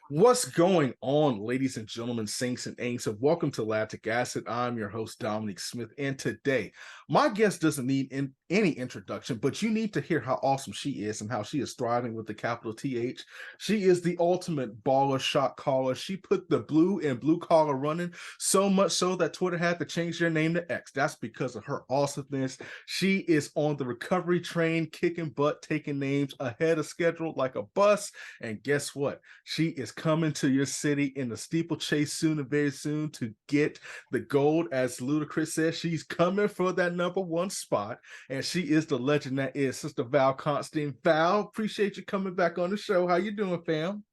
What's going on, ladies and gentlemen, saints and ain'ts, and welcome to Lactic Acid. I'm your host, Dominique Smith, and today, my guest doesn't need any introduction, but you need to hear how awesome she is and how she is thriving with the capital TH. She is the ultimate baller shot caller. She put the blue and blue collar running, so much so that Twitter had to change their name to X. That's because of her awesomeness. She is on the recovery train, kicking butt, taking names ahead of schedule like a bus, and guess what? She is coming to your city in the steeplechase soon and very soon to get the gold. As Ludacris says, she's coming for that #1 spot, and she is the legend that is Sister Val Constien. Val, appreciate you coming back on the show. How you doing, fam?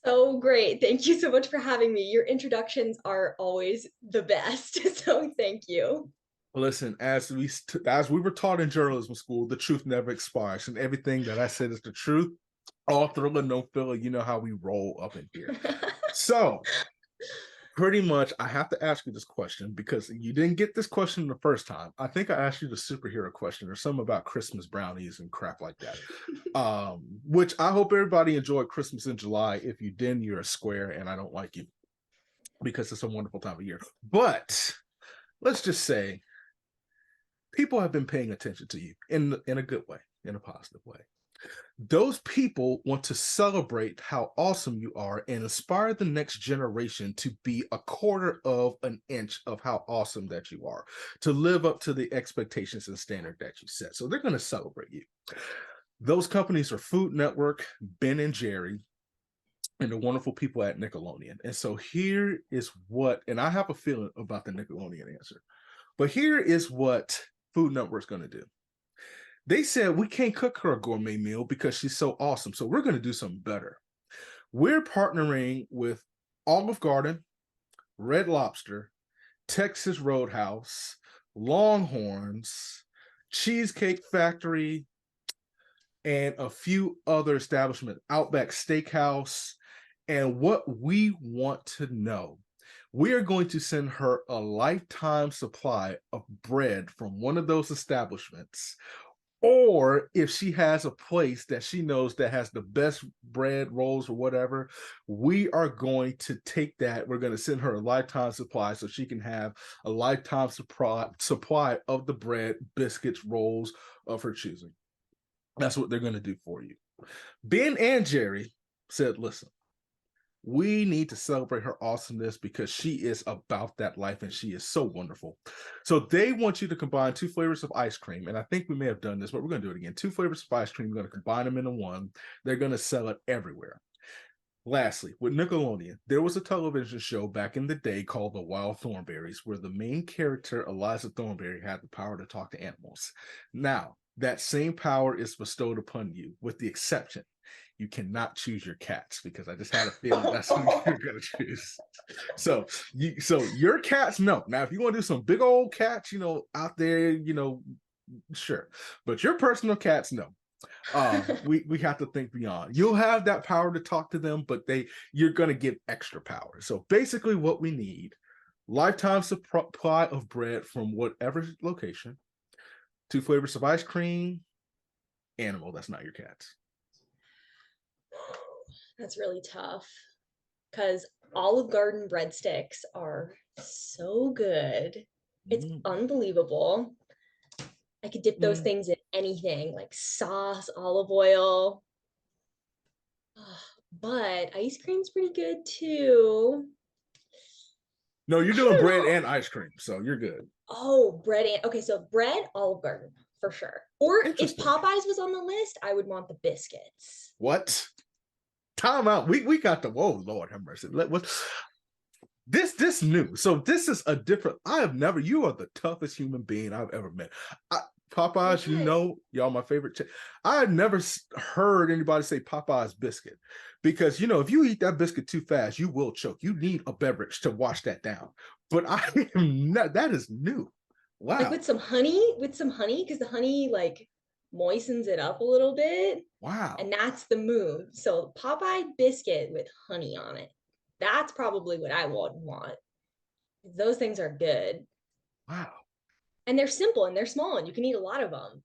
So great. Thank you so much for having me. Your introductions are always the best. So thank you. Listen, as we were taught in journalism school, the truth never expires, and everything that I said is the truth. All thriller, no filler. You know how we roll up in here. So, pretty much, I have to ask you this question because you didn't get this question the first time. I think I asked you the superhero question or something about Christmas brownies and crap like that. Which I hope everybody enjoyed Christmas in July. If you didn't, you're a square, and I don't like you because it's a wonderful time of year. But let's just say people have been paying attention to you in a good way, in a positive way. Those people want to celebrate how awesome you are and inspire the next generation to be a quarter of an inch of how awesome that you are, to live up to the expectations and standard that you set. So they're going to celebrate you. Those companies are Food Network, Ben and Jerry, and the wonderful people at Nickelodeon. And so here is what, and I have a feeling about the Nickelodeon answer, but here is what Food Network's going to do. They said we can't cook her a gourmet meal because she's so awesome. So we're going to do something better. We're partnering with Olive Garden, Red Lobster, Texas Roadhouse, Longhorns, Cheesecake Factory, and a few other establishments, Outback Steakhouse. And what we want to know, we are going to send her a lifetime supply of bread from one of those establishments, or if she has a place that she knows that has the best bread rolls or whatever, we are going to take that. We're going to send her a lifetime supply so she can have a lifetime supply of the bread, biscuits, rolls of her choosing. That's what they're going to do for you. Ben and Jerry said, listen, we need to celebrate her awesomeness because she is about that life and she is so wonderful. So they want you to combine 2 flavors of ice cream. And I think we may have done this, but we're going to do it again. 2 flavors of ice cream. We're going to combine them into one. They're going to sell it everywhere. Lastly, with Nickelodeon, there was a television show back in the day called The Wild Thornberrys, where the main character, Eliza Thornberry, had the power to talk to animals. Now, that same power is bestowed upon you, with the exception you cannot choose your cats, because I just had a feeling that's who you're gonna choose. So your cats, no. Now, if you want to do some big old cats, out there, sure, but your personal cats, no. We have to think beyond. You'll have that power to talk to them, but you're gonna give extra power. So basically, what we need: lifetime supply of bread from whatever location, 2 flavors of ice cream, animal that's not your cats. That's really tough because Olive Garden breadsticks are so good. It's Mm. unbelievable. I could dip those Mm. things in anything like sauce, olive oil. But ice cream's pretty good too. No, you're I doing don't bread know. and ice cream, so you're good. Oh, bread and okay, so bread, Olive Garden for sure. Or if Interesting. Popeyes was on the list, I would want the biscuits. What? Time out. We got the whoa, Lord have mercy. What this new. So this is a different. I have never. You are the toughest human being I've ever met. Popeyes, What? y'all my favorite. I had never heard anybody say Popeyes biscuit, because if you eat that biscuit too fast, you will choke. You need a beverage to wash that down. But I am not. That is new. Like Wow. with some honey, because the honey like moistens it up a little bit, Wow. and that's the move. So Popeye biscuit with honey on it. That's probably what I would want. Those things are good. Wow. And they're simple and they're small and you can eat a lot of them.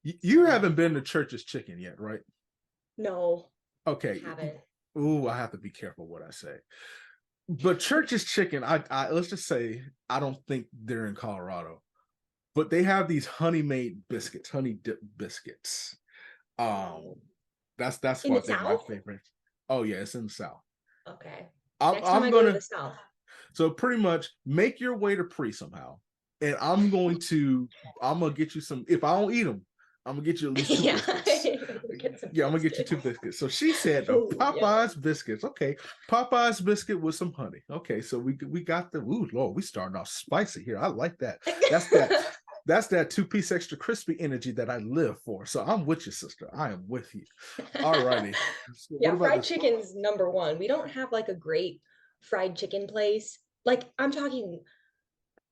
You So haven't been to Church's Chicken yet, right? no, Okay. haven't. Ooh, I have to be careful what I say. But Church's Chicken, I let's just say I don't think they're in Colorado, but they have these honey made biscuits, honey dip biscuits. Um, that's In why I the think my South? favorite. Oh yeah, it's in the South. Okay. I'm Next time I'm I go to gonna the South. so pretty much make your way to Pre somehow, and I'm gonna get you some. If I don't eat them, I'm gonna get you at least two Yeah. biscuits. Get some Yeah, I'm gonna get you two biscuits. biscuits. So she said the Oh, Popeyes yum. biscuits. Okay, Popeyes biscuit with some honey. Okay, so we got the. Ooh, Lord, we starting off spicy here. I like that. That's that. That's that two-piece extra crispy energy that I live for. So I'm with you, sister. I am with you. All righty. So what Yeah, about fried this? chicken's number one. We don't have like a great fried chicken place. Like I'm talking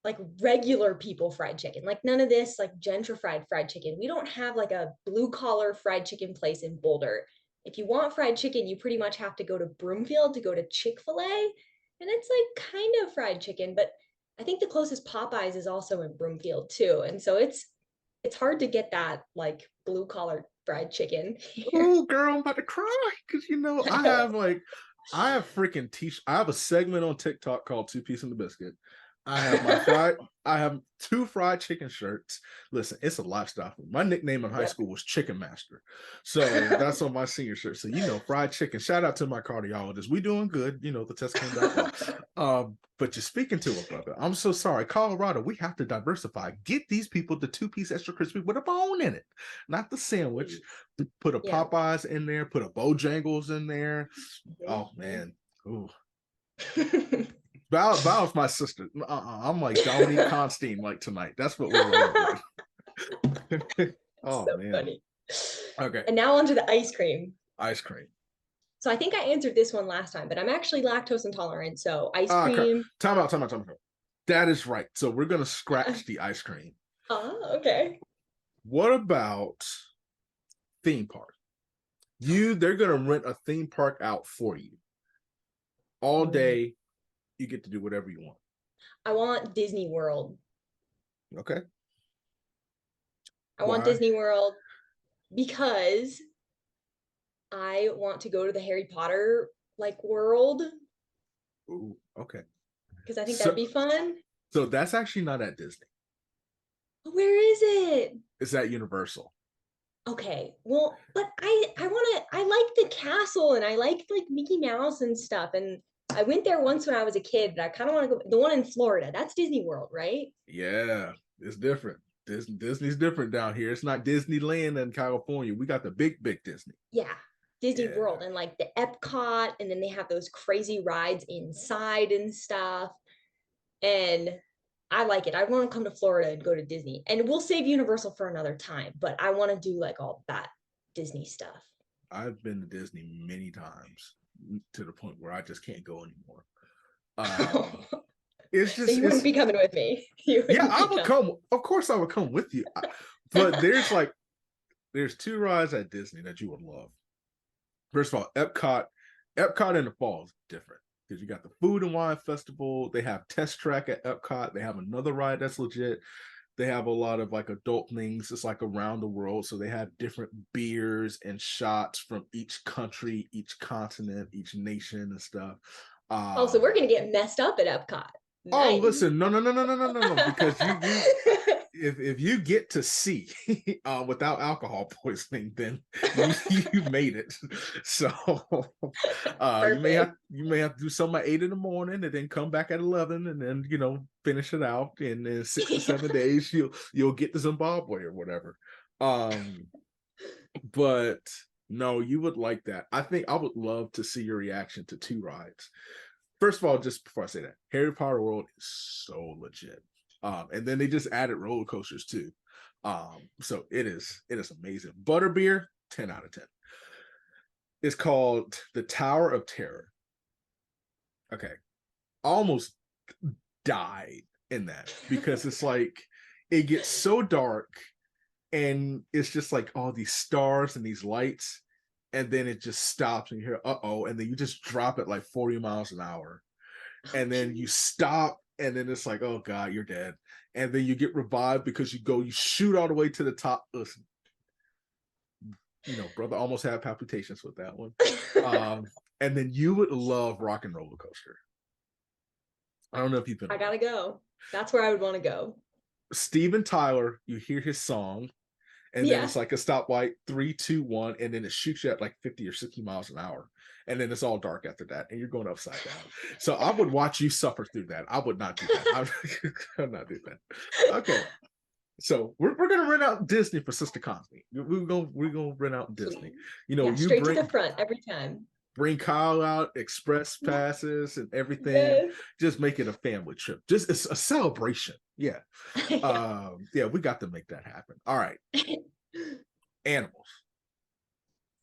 like regular people fried chicken. Like none of this like gentrified fried chicken. We don't have like a blue collar fried chicken place in Boulder. If you want fried chicken, you pretty much have to go to Broomfield to go to Chick-fil-A. And it's like kind of fried chicken, but I think the closest Popeyes is also in Broomfield too. And so it's hard to get that like blue collar fried chicken here. Oh, girl, I'm about to cry because I know. I have freaking I have a segment on TikTok called Two Piece in the Biscuit. I have my fried I have two fried chicken shirts. Listen, it's a lifestyle. My nickname in high Yep. school was Chicken Master. So that's on my senior shirt. So fried chicken. Shout out to my cardiologist. We doing good. The test came back well. But you're speaking to a brother. I'm so sorry. Colorado, we have to diversify. Get these people the two-piece extra crispy with a bone in it, not the sandwich. Put a Yeah. Popeyes in there, put a Bojangles in there. Oh Mhm. man. Ooh. Val's my sister. I'm like Dominique Constien like tonight. That's what we're rolling with. Oh So man. funny. Okay. And now onto the ice cream. Ice cream. So I think I answered this one last time, but I'm actually lactose intolerant. So ice cream. Time out. That is right. So we're gonna scratch the ice cream. Okay. What about theme park? They're gonna rent a theme park out for you all Mm. day. You get to do whatever you want. I want Disney World. Okay. I want Why? Disney World because I want to go to the Harry Potter like world Ooh, okay. because I think that'd So be fun. so that's actually not at Disney. Where is it? It's at Universal. Okay. Well, but I like the castle and I like Mickey Mouse and stuff. And I went there once when I was a kid, but I kind of want to go the one in Florida. That's Disney World, right? Yeah, it's different. Disney's different down here. It's not Disneyland in California. We got the big Disney. Yeah. Disney Yeah. World and like the Epcot, and then they have those crazy rides inside and stuff. And I like it. I want to come to Florida and go to Disney. And we'll save Universal for another time, but I want to do like all that Disney stuff. I've been to Disney many times to the point where I just can't go anymore. It's So just you wouldn't it's be coming with me. You yeah, wouldn't I be would coming. come. Of course I would come with you. But there's two rides at Disney that you would love. First of all, Epcot in the fall is different because you got the Food and Wine Festival. They have Test Track at Epcot. They have another ride that's legit. They have a lot of like adult things. It's like around the world. So they have different beers and shots from each country, each continent, each nation and stuff. Oh, so we're Um, gonna get messed up at Epcot. oh, Nice. listen, no, because if you get to see without alcohol poisoning, then you made it. So Perfect. you may have to do some at 8 in the morning and then come back at 11 and then finish it out. And in 6 to 7 days you'll get to Zimbabwe or whatever. But no, you would like that. I think I would love to see your reaction to two rides. First of all, just before I say that, Harry Potter World is so legit. And then they just added roller coasters too. So it is amazing. Butterbeer, 10 out of 10. It's called the Tower of Terror. Okay. I almost died in that because it's like it gets so dark and it's just like all these stars and these lights, and then it just stops and you hear uh-oh, and then you just drop it like 40 miles an hour, Oh, and then you stop, and then it's like, oh god, you're dead, and then you get revived because you shoot all the way to the top. Listen, brother almost had palpitations with that one. And then you would love Rock and Roller Coaster. I don't know if you've been. I gotta go. That's where I would want to go. Steven Tyler, you hear his song, and then it's like a stoplight, 3, 2, 1, and then it shoots you at like 50 or 60 miles an hour. And then it's all dark after that, and you're going upside down. So I would watch you suffer through that. I would not do that. I would not do that. Okay. So we're gonna rent out Disney for Sister Constien. We're gonna rent out Disney. You straight to the front every time. Bring Kyle out, express passes and everything. Just make it a family trip. Just it's a celebration. Yeah. We got to make that happen. All right. Animals.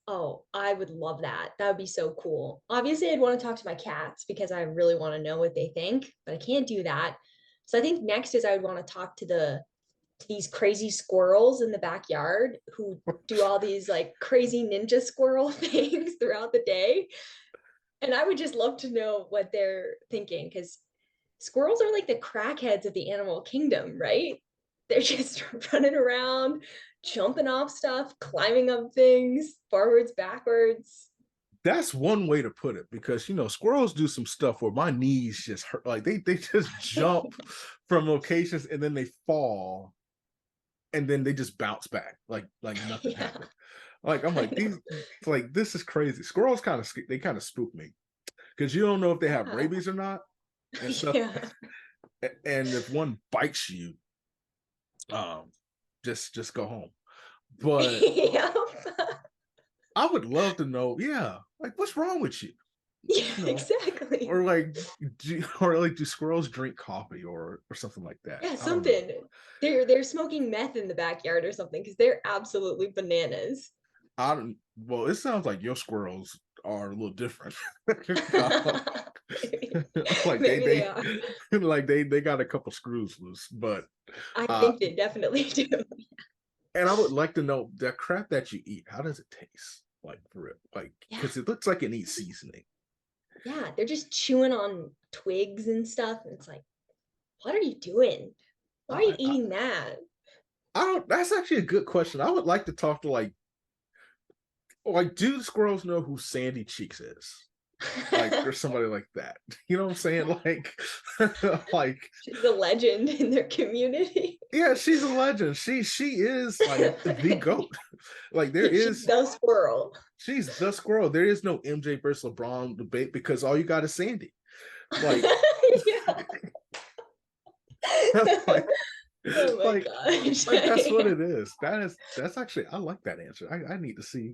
Oh, I would love that. That would be so cool. Obviously, I'd want to talk to my cats because I really want to know what they think, but I can't do that. So I think next is I would want to talk to these crazy squirrels in the backyard who do all these like crazy ninja squirrel things throughout the day. And I would just love to know what they're thinking, because squirrels are like the crackheads of the animal kingdom, right? They're just running around, jumping off stuff, climbing up things, forwards, backwards. That's one way to put it, because squirrels do some stuff where my knees just hurt. Like they just jump from locations and then they fall, and then they just bounce back like nothing happened. Like I'm like this is crazy. Squirrels kind of spook me, because you don't know if they have rabies or not and stuff. And if one bites you, just go home. But I would love to know, like what's wrong with you? Exactly. Or like do squirrels drink coffee or something like that? Yeah, something. They're smoking meth in the backyard or something, because they're absolutely bananas. Well, it sounds like your squirrels are a little different. Like Maybe they are. Like they got a couple screws loose, but I think they definitely do. And I would like to know, that crap that you eat, how does it taste? Like for real? Like, because it looks like it needs seasoning. Yeah, they're just chewing on twigs and stuff. And it's like, what are you doing? Why are you eating that? That's actually a good question. I would like to talk to like, do the squirrels know who Sandy Cheeks is? Like, or somebody like that. You know what I'm saying? Like, like she's a legend in their community. Yeah, she's a legend. She is like the goat. Like she's the squirrel. She's the squirrel. There is no MJ versus LeBron debate, because all you got is Sandy. Like, oh my gosh. Like that's what it is. That's actually, I like that answer. I need to see.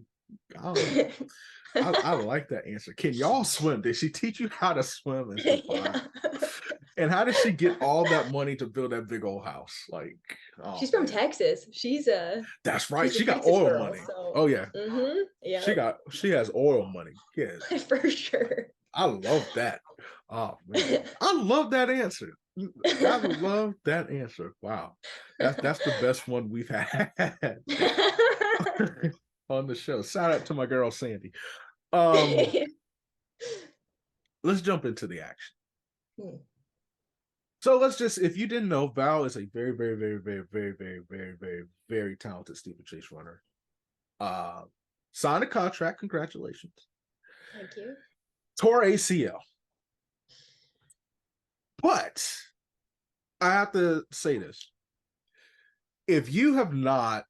I like that answer. Can y'all swim? Did she teach you how to swim and survive? And how did she get all that money to build that big old house? Like, she's from Texas. She's that's right. She got oil girl, money. So. Oh yeah. Yeah. She has oil money. Yes. For sure. I love that. Oh man. I love that answer. I love that answer. Wow. That's the best one we've had on the show. Shout out to my girl Sandy. Let's jump into the action. So let's just, if you didn't know, Val is a very, very, very, very, very, very, very, very, very talented steeplechase runner. Signed a contract. Congratulations. Thank you. Tore ACL. But I have to say this. If you have not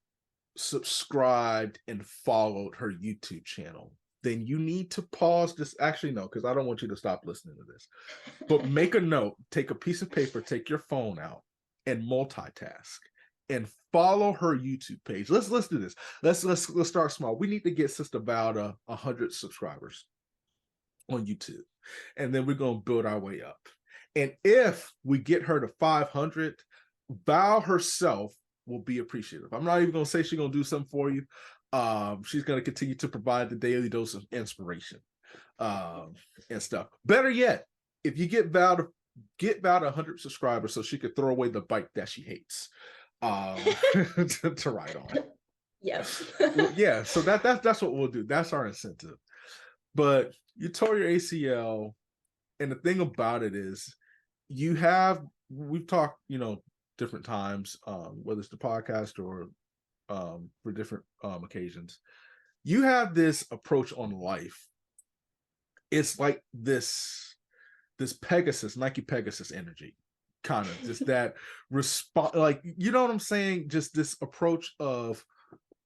subscribed and followed her YouTube channel, then you need to pause this. Actually, no, because I don't want you to stop listening to this. But make a note, take a piece of paper, take your phone out, and multitask, and follow her YouTube page. Let's do this. Let's start small. We need to get Sister Val to 100 subscribers on YouTube, and then we're gonna build our way up. And if we get her to 500, Val herself will be appreciative. I'm not even gonna say she's gonna do something for you. She's going to continue to provide the daily dose of inspiration and stuff. Better yet, if you get Val to 100 subscribers, so she could throw away the bike that she hates to ride on. Yes. Yeah. So that's what we'll do. That's our incentive. But you tore your ACL, and the thing about it is, we've talked, different times, whether it's the podcast or for different occasions, you have this approach on life. It's like this Pegasus, Nike Pegasus energy, kind of just that response, like, you know what I'm saying? Just this approach of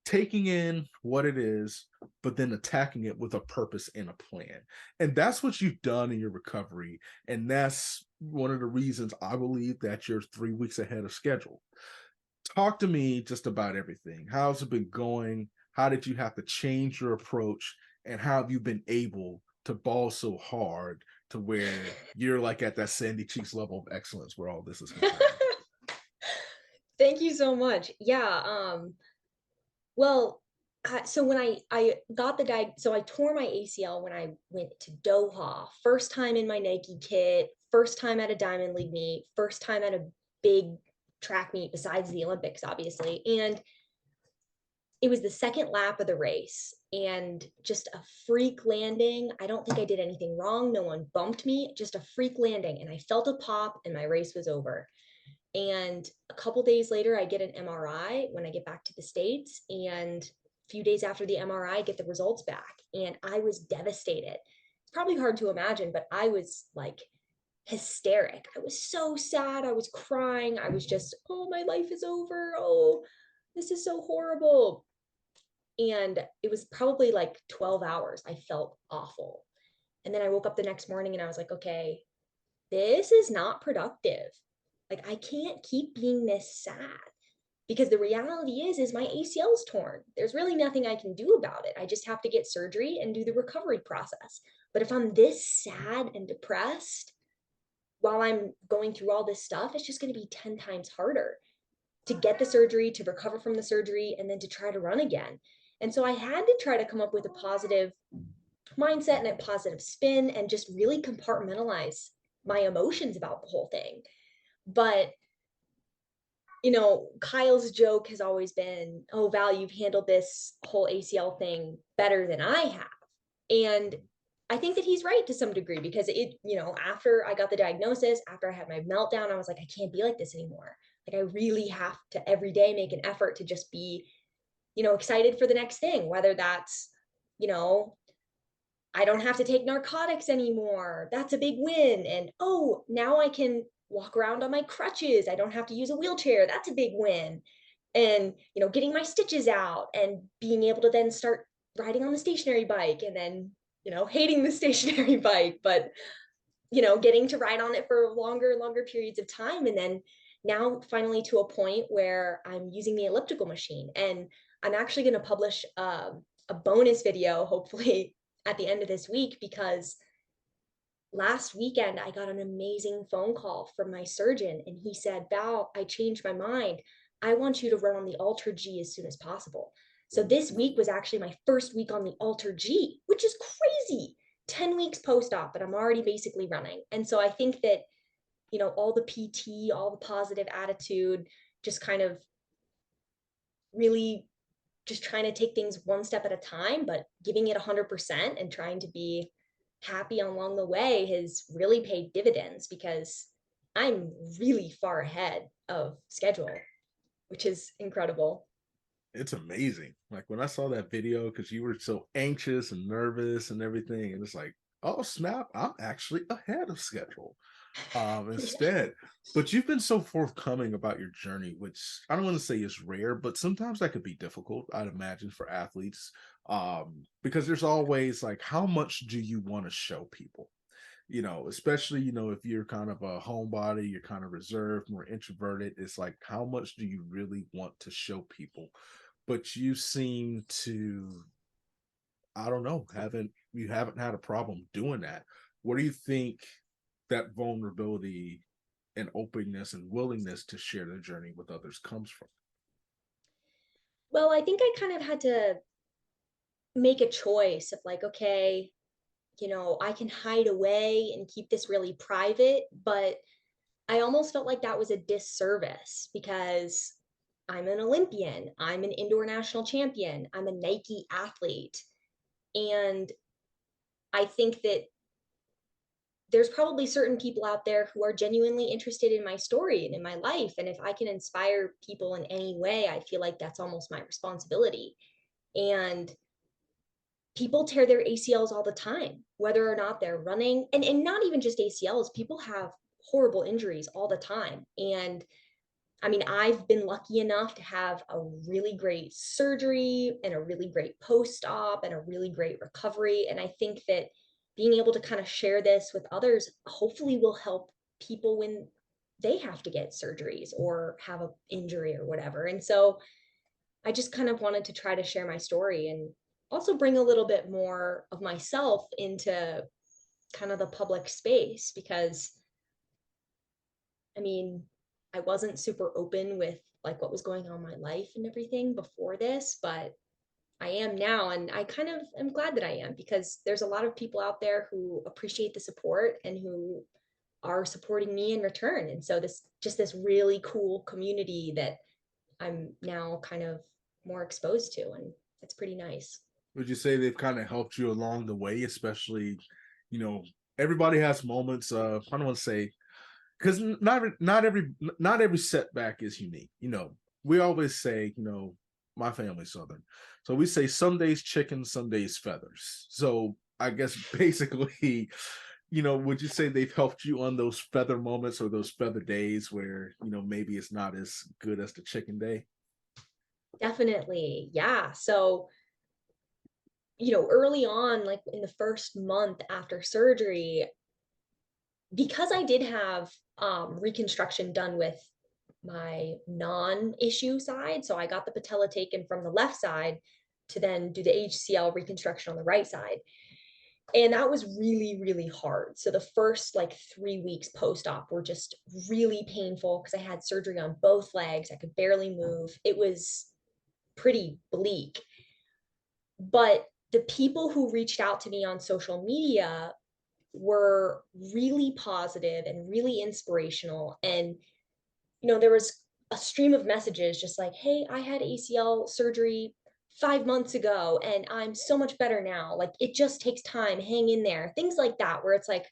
taking in what it is, but then attacking it with a purpose and a plan. And that's what you've done in your recovery. And that's one of the reasons I believe that you're 3 weeks ahead of schedule. Talk to me just about everything. How's it been going? How did you have to change your approach? And how have you been able to ball so hard to where you're like at that Sandy Cheeks level of excellence where all this is concerned? Thank you so much. Yeah. Well, so when I got so I tore my ACL when I went to Doha, first time in my Nike kit, first time at a Diamond League meet, first time at a big track meet besides the Olympics, obviously. And it was the second lap of the race and just a freak landing. I don't think I did anything wrong. No one bumped me, just a freak landing. And I felt a pop and my race was over. And a couple days later, I get an MRI when I get back to the States. And a few days after the MRI, I get the results back. And I was devastated. It's probably hard to imagine, but I was like hysteric. I was so sad. I was crying. I was just, oh, my life is over. Oh, this is so horrible. And it was probably like 12 hours. I felt awful. And then I woke up the next morning and I was like, okay, this is not productive. Like, I can't keep being this sad because the reality is my ACL is torn. There's really nothing I can do about it. I just have to get surgery and do the recovery process. But if I'm this sad and depressed while I'm going through all this stuff, it's just going to be 10 times harder to get the surgery, to recover from the surgery, and then to try to run again. And so I had to try to come up with a positive mindset and a positive spin and just really compartmentalize my emotions about the whole thing. But, you know, Kyle's joke has always been, oh, Val, you've handled this whole ACL thing better than I have. And I think that he's right to some degree because it, you know, after I got the diagnosis, after I had my meltdown, I was like, I can't be like this anymore. Like, I really have to every day make an effort to just be, you know, excited for the next thing, whether that's, you know, I don't have to take narcotics anymore. That's a big win. And oh, now I can walk around on my crutches. I don't have to use a wheelchair. That's a big win. And, you know, getting my stitches out and being able to then start riding on the stationary bike and then, you know, hating the stationary bike, but, you know, getting to ride on it for longer and longer periods of time. And then now finally to a point where I'm using the elliptical machine. And I'm actually going to publish a bonus video, hopefully at the end of this week, because last weekend I got an amazing phone call from my surgeon and he said, Val, I changed my mind. I want you to run on the Alter G as soon as possible. So this week was actually my first week on the Alter G, which is crazy. 10 weeks post-op, but I'm already basically running. And so I think that, you know, all the PT, all the positive attitude, just kind of really just trying to take things one step at a time, but giving it 100% and trying to be happy along the way has really paid dividends because I'm really far ahead of schedule, which is incredible. It's amazing. Like when I saw that video, because you were so anxious and nervous and everything, and it's like, oh snap, I'm actually ahead of schedule. Yeah. Instead. But you've been so forthcoming about your journey, which I don't want to say is rare, but sometimes that could be difficult, I'd imagine, for athletes. Because there's always like, how much do you want to show people? You know, especially, you know, if you're kind of a homebody, you're kind of reserved, more introverted. It's like, how much do you really want to show people? But you seem to, I don't know, you haven't had a problem doing that. What do you think that vulnerability and openness and willingness to share the journey with others comes from? Well, I think I kind of had to make a choice of like, okay, you know, I can hide away and keep this really private, but I almost felt like that was a disservice because I'm an Olympian, I'm an indoor national champion, I'm a Nike athlete. And I think that there's probably certain people out there who are genuinely interested in my story and in my life. And if I can inspire people in any way, I feel like that's almost my responsibility. And people tear their ACLs all the time, whether or not they're running, and not even just ACLs, people have horrible injuries all the time. And I mean, I've been lucky enough to have a really great surgery and a really great post-op and a really great recovery. And I think that being able to kind of share this with others hopefully will help people when they have to get surgeries or have an injury or whatever. And so I just kind of wanted to try to share my story and also bring a little bit more of myself into kind of the public space, because I mean, I wasn't super open with like what was going on in my life and everything before this, but I am now. And I kind of am glad that I am, because there's a lot of people out there who appreciate the support and who are supporting me in return. And so this really cool community that I'm now kind of more exposed to, and it's pretty nice. Would you say they've kind of helped you along the way, especially, you know, everybody has moments of, I don't want to say, because not every setback is unique. You know, we always say, you know, my family's Southern, so we say some days chicken, some days feathers. So I guess basically, you know, would you say they've helped you on those feather moments or those feather days where, you know, maybe it's not as good as the chicken day? Definitely. Yeah. So, early on, like in the first month after surgery, because I did have reconstruction done with my non-issue side. So I got the patella taken from the left side to then do the HCL reconstruction on the right side. And that was really, really hard. So the first like 3 weeks post-op were just really painful because I had surgery on both legs. I could barely move. It was pretty bleak. But the people who reached out to me on social media were really positive and really inspirational. And, there was a stream of messages just like, hey, I had ACL surgery 5 months ago and I'm so much better now. Like, it just takes time, hang in there. Things like that, where it's like,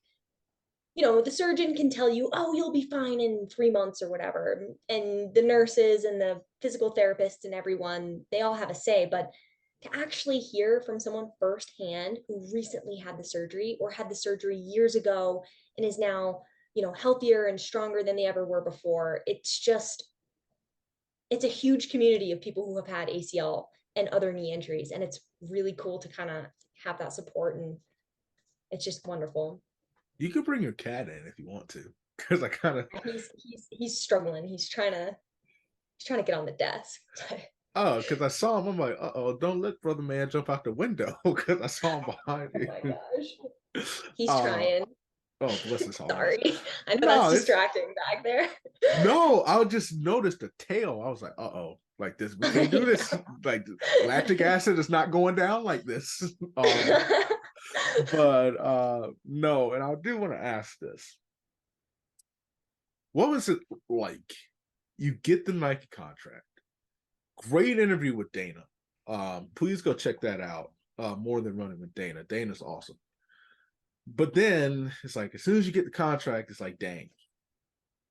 the surgeon can tell you, oh, you'll be fine in 3 months or whatever. And the nurses and the physical therapists and everyone, they all have a say. But to actually hear from someone firsthand who recently had the surgery or had the surgery years ago and is now, healthier and stronger than they ever were before, it's a huge community of people who have had ACL and other knee injuries. And it's really cool to kind of have that support. And it's just wonderful. You could bring your cat in if you want to, because I kind of, He's struggling. He's trying to get on the desk. oh, because I saw him. I'm like, oh, don't let brother man jump out the window, because I saw him behind Oh my you. gosh. He's Uh, trying. oh, bless his heart. Sorry. I know that's No, it's distracting back there. no. I just noticed the tail. I was like, like this. We can't do this. Like lactic acid is not going down like this. But no, and I do want to ask this. What was it like? You get the Nike contract. Great interview with Dana. Please go check that out. More than running with Dana. Dana's awesome. But then it's like as soon as you get the contract, it's like, dang,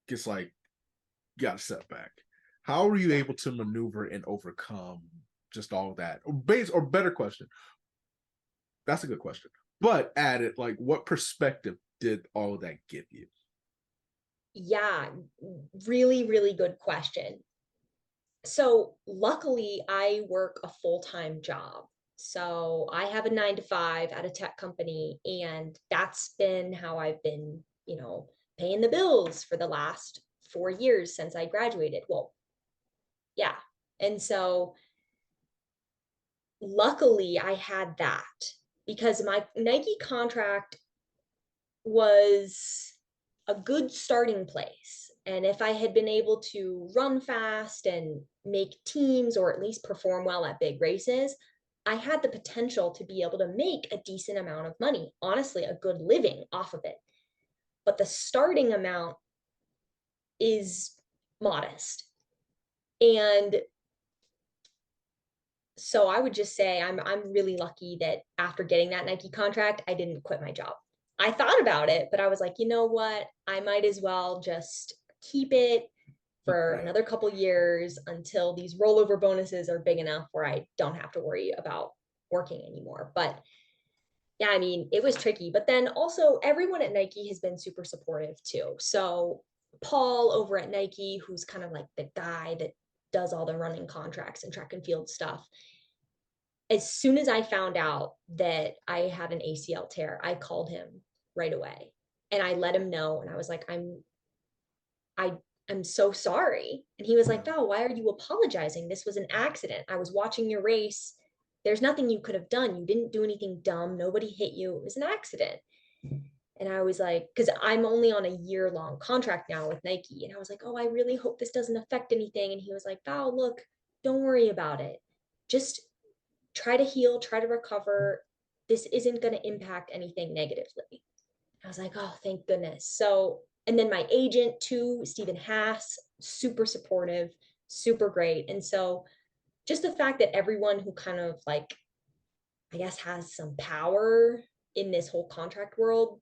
it's like you got a setback. How are you able to maneuver and overcome just all that? Or better question. That's a good question. But add it, like, what perspective did all of that give you? Yeah, really, really good question. So luckily, I work a full-time job. So I have a 9 to 5 at a tech company, and that's been how I've been, paying the bills for the last 4 years since I graduated. Well, yeah. And so luckily I had that, because my Nike contract was a good starting place. And if I had been able to run fast and make teams or at least perform well at big races, I had the potential to be able to make a decent amount of money, honestly, a good living off of it. But the starting amount is modest. And so I would just say I'm really lucky that after getting that Nike contract, I didn't quit my job. I thought about it, but I was like, you know what? I might as well just keep it for Yeah. another couple years until these rollover bonuses are big enough where I don't have to worry about working anymore. But yeah, I mean, it was tricky. But then also everyone at Nike has been super supportive too. So Paul over at Nike, who's kind of like the guy that does all the running contracts and track and field stuff. As soon as I found out that I had an ACL tear, I called him right away and I let him know. And I was like, I'm so sorry. And he was like, Val, why are you apologizing? This was an accident. I was watching your race. There's nothing you could have done. You didn't do anything dumb. Nobody hit you. It was an accident. And I was like, because I'm only on a year-long contract now with Nike. And I was like, oh, I really hope this doesn't affect anything. And he was like, Val, look, don't worry about it. Just try to heal, try to recover. This isn't going to impact anything negatively. I was like, oh, thank goodness. So, and then my agent too, Stephen Haas, super supportive, super great. And so just the fact that everyone who kind of like, I guess, has some power in this whole contract world,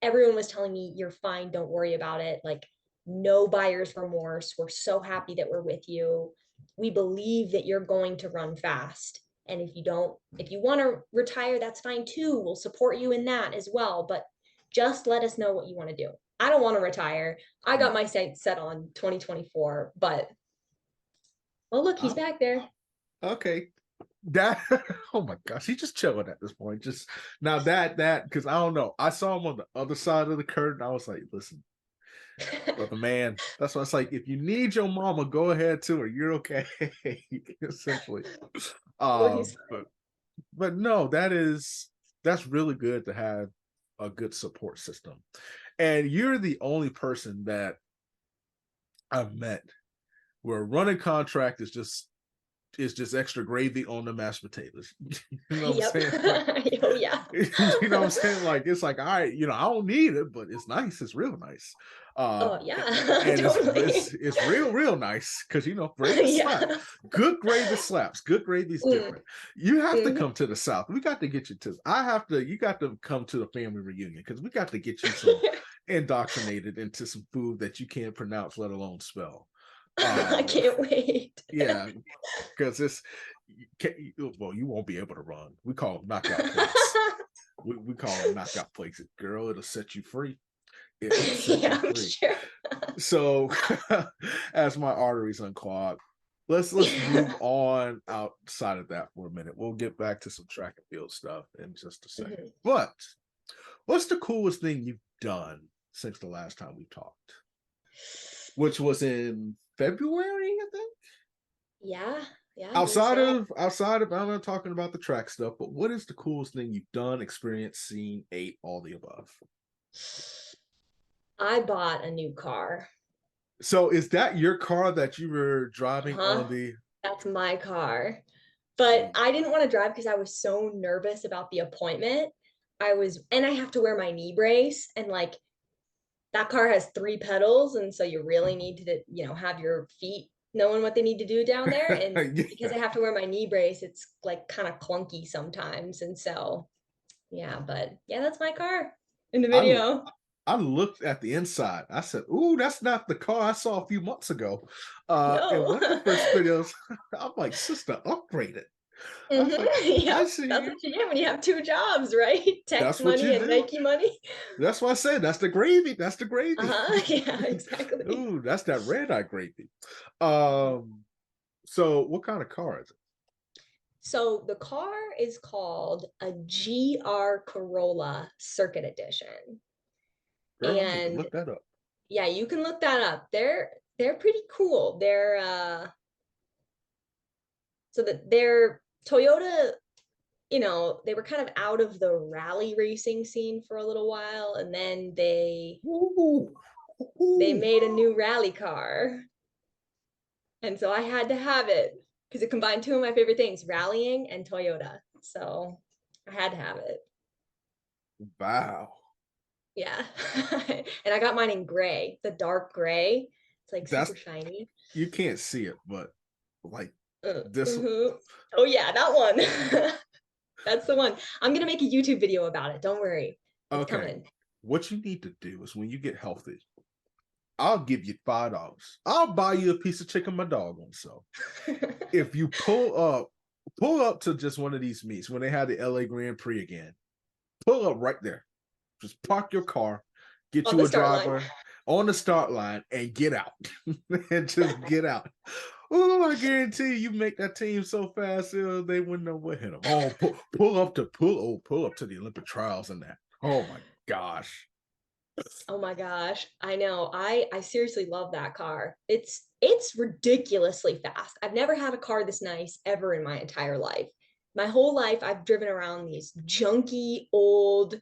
everyone was telling me, you're fine, don't worry about it. Like, no buyer's remorse. We're so happy that we're with you. We believe that you're going to run fast. And if you want to retire, that's fine too. We'll support you in that as well. But just let us know what you want to do. I don't want to retire. I got my sights set on 2024, but well, look, he's back there. Okay. That oh my gosh, he's just chilling at this point. Just now that because I don't know. I saw him on the other side of the curtain. I was like, listen, brother man. That's why it's like, if you need your mama, go ahead to her. You're okay. Essentially. Well, But no, that's really good to have a good support system. And you're the only person that I've met where a running contract is just extra gravy on the mashed potatoes. You know what I'm saying? Like, oh yeah. You know what I'm saying? Like, it's like, all right, you know, I don't need it, but it's nice. It's real nice. Oh yeah, and totally. it's real nice because, you know, gravy slaps. Good gravy slaps. Good gravy is different. You have to come to the South. We got to get you to. You got to come to the family reunion because we got to get you some indoctrinated into some food that you can't pronounce, let alone spell. I can't wait. Yeah, because you won't be able to run. We call them knockout plates. we call them knockout plates. Girl, it'll set you free. It'll set you free. Sure. So as my arteries unclog, let's move on outside of that for a minute. We'll get back to some track and field stuff in just a second. But what's the coolest thing you've done since the last time we talked? Which was in February, I think. Yeah. Outside of I'm not talking about the track stuff, but what is the coolest thing you've done, experienced, seen, ate, all the above? I bought a new car. So is that your car that you were driving on the? That's my car. But I didn't want to drive because I was so nervous about the appointment. And I have to wear my knee brace, and like that car has 3 pedals, and so you really need to, you know, have your feet knowing what they need to do down there. And because I have to wear my knee brace, it's like kind of clunky sometimes. And so, yeah, but yeah, that's my car in the video. I looked at the inside. I said, "Ooh, that's not the car I saw a few months ago." No. In one of the first videos, I'm like, "Sister, upgrade it." Like, I see that's what you get when you have 2 jobs, right? Tech money and Nike money. That's why I said that's the gravy. That's the gravy. Yeah, exactly. Ooh, that's that red eye gravy. So what kind of car is it? So the car is called a GR Corolla Circuit Edition. Girl, and look that up. Yeah, you can look that up. They're pretty cool. They're Toyota, you know, they were kind of out of the rally racing scene for a little while, and then they made a new rally car. And so I had to have it because it combined 2 of my favorite things, rallying and Toyota. So I had to have it. Wow. Yeah. And I got mine in gray, the dark gray. It's like super shiny. You can't see it, but like this. Oh yeah, that one. That's the one. I'm gonna make a YouTube video about it. Don't worry. It's coming. What you need to do is when you get healthy, I'll give you $5. I'll buy you a piece of chicken my dog wants. So if you pull up Pull up to just one of these meets when they had the LA Grand Prix again. Pull up right there. Just park your car, get On you the a start driver line. on the start line, and get out. And just get out. Oh, I guarantee you make that team so fast, they wouldn't know what hit them. Oh, pull up to the Olympic trials and that. Oh my gosh. Oh my gosh, I know. I seriously love that car. It's ridiculously fast. I've never had a car this nice ever in my entire life. My whole life I've driven around these junky old,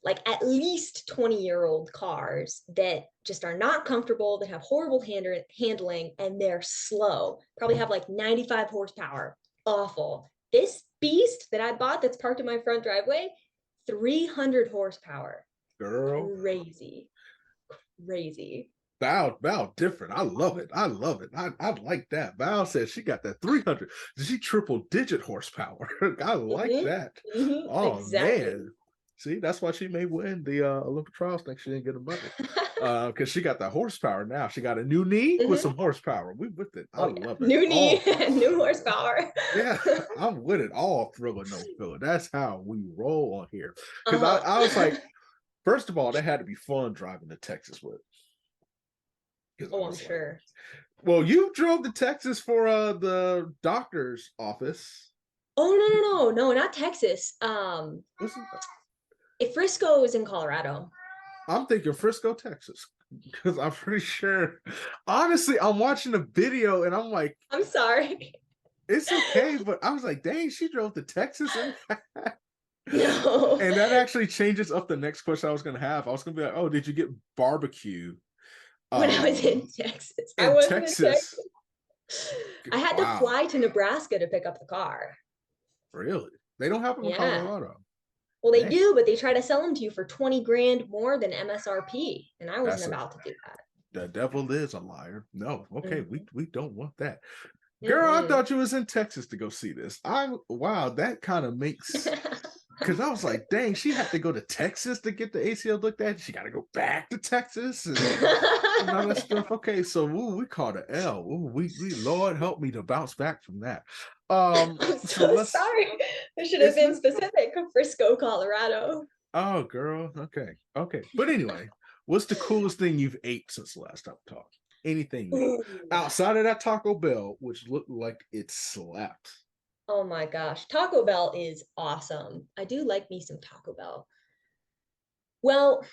like at least 20-year-old cars that just are not comfortable, that have horrible handling, and they're slow. Probably have like 95 horsepower. Awful. This beast that I bought that's parked in my front driveway, 300 horsepower. Girl. Crazy. Crazy. Val, different. I love it. I love it. I like that. Val said she got that 300. She triple digit horsepower. I like that. Oh Exactly. man. See, that's why she may win the Olympic trials. Think she didn't get a money. Because she got that horsepower now. She got a new knee with some horsepower. We with it. I love it. New knee, Oh, new horsepower. yeah, I'm with it. All thriller, no filler. That's how we roll on here. Because I was like, first of all, that had to be fun driving to Texas with. Oh, I'm sure. Well, you drove to Texas for the doctor's office. Oh, no, not Texas. Frisco is in Colorado. I'm thinking Frisco, Texas, because I'm pretty sure. Honestly, I'm watching the video and I'm like, I'm sorry. it's okay, but I was like, dang, she drove to Texas and No. and that actually changes up the next question I was going to have. I was going to be like, oh, did you get barbecue? When I was in Texas. I In wasn't Texas. in Texas. I had to fly to Nebraska to pick up the car. Really? They don't have them in Colorado. Well, they do, but they try to sell them to you for 20 grand more than MSRP. And I wasn't about to do that. The devil is a liar. No, okay, we don't want that. Girl, I thought you was in Texas to go see this. Wow, that kind of makes, because I was like, dang, she had to go to Texas to get the ACL looked at. She got to go back to Texas and all that stuff. Okay, so we caught an L. We Lord help me to bounce back from that. I'm so sorry. I should have been specific. Frisco, Colorado. Oh, girl. Okay. But anyway, what's the coolest thing you've ate since the last time we talked? Anything outside of that Taco Bell, which looked like it slapped. Oh my gosh. Taco Bell is awesome. I do like me some Taco Bell. Well,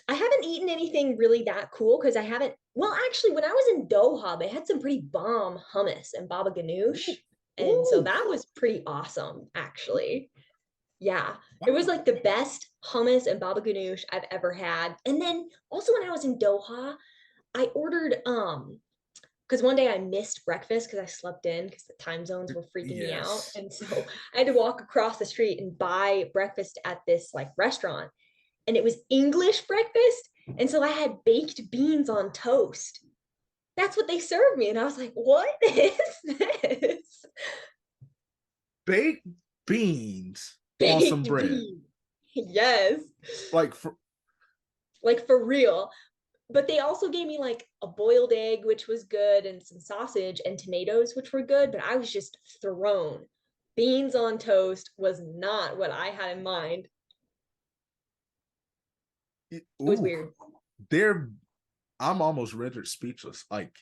I haven't eaten anything really that cool because I haven't. Well, actually, when I was in Doha, they had some pretty bomb hummus and baba ganoush. And so that was pretty awesome, actually. Yeah, it was like the best hummus and baba ganoush I've ever had. And then also when I was in Doha, I ordered because one day I missed breakfast because I slept in because the time zones were freaking me out. And so I had to walk across the street and buy breakfast at this like restaurant. And it was English breakfast. And so I had baked beans on toast. That's what they served me. And I was like, what is this? Baked beans on some bread. Yes. Like for real. But they also gave me like a boiled egg, which was good, and some sausage and tomatoes, which were good. But I was just thrown. Beans on toast was not what I had in mind. It was weird. I'm almost rendered speechless. Like,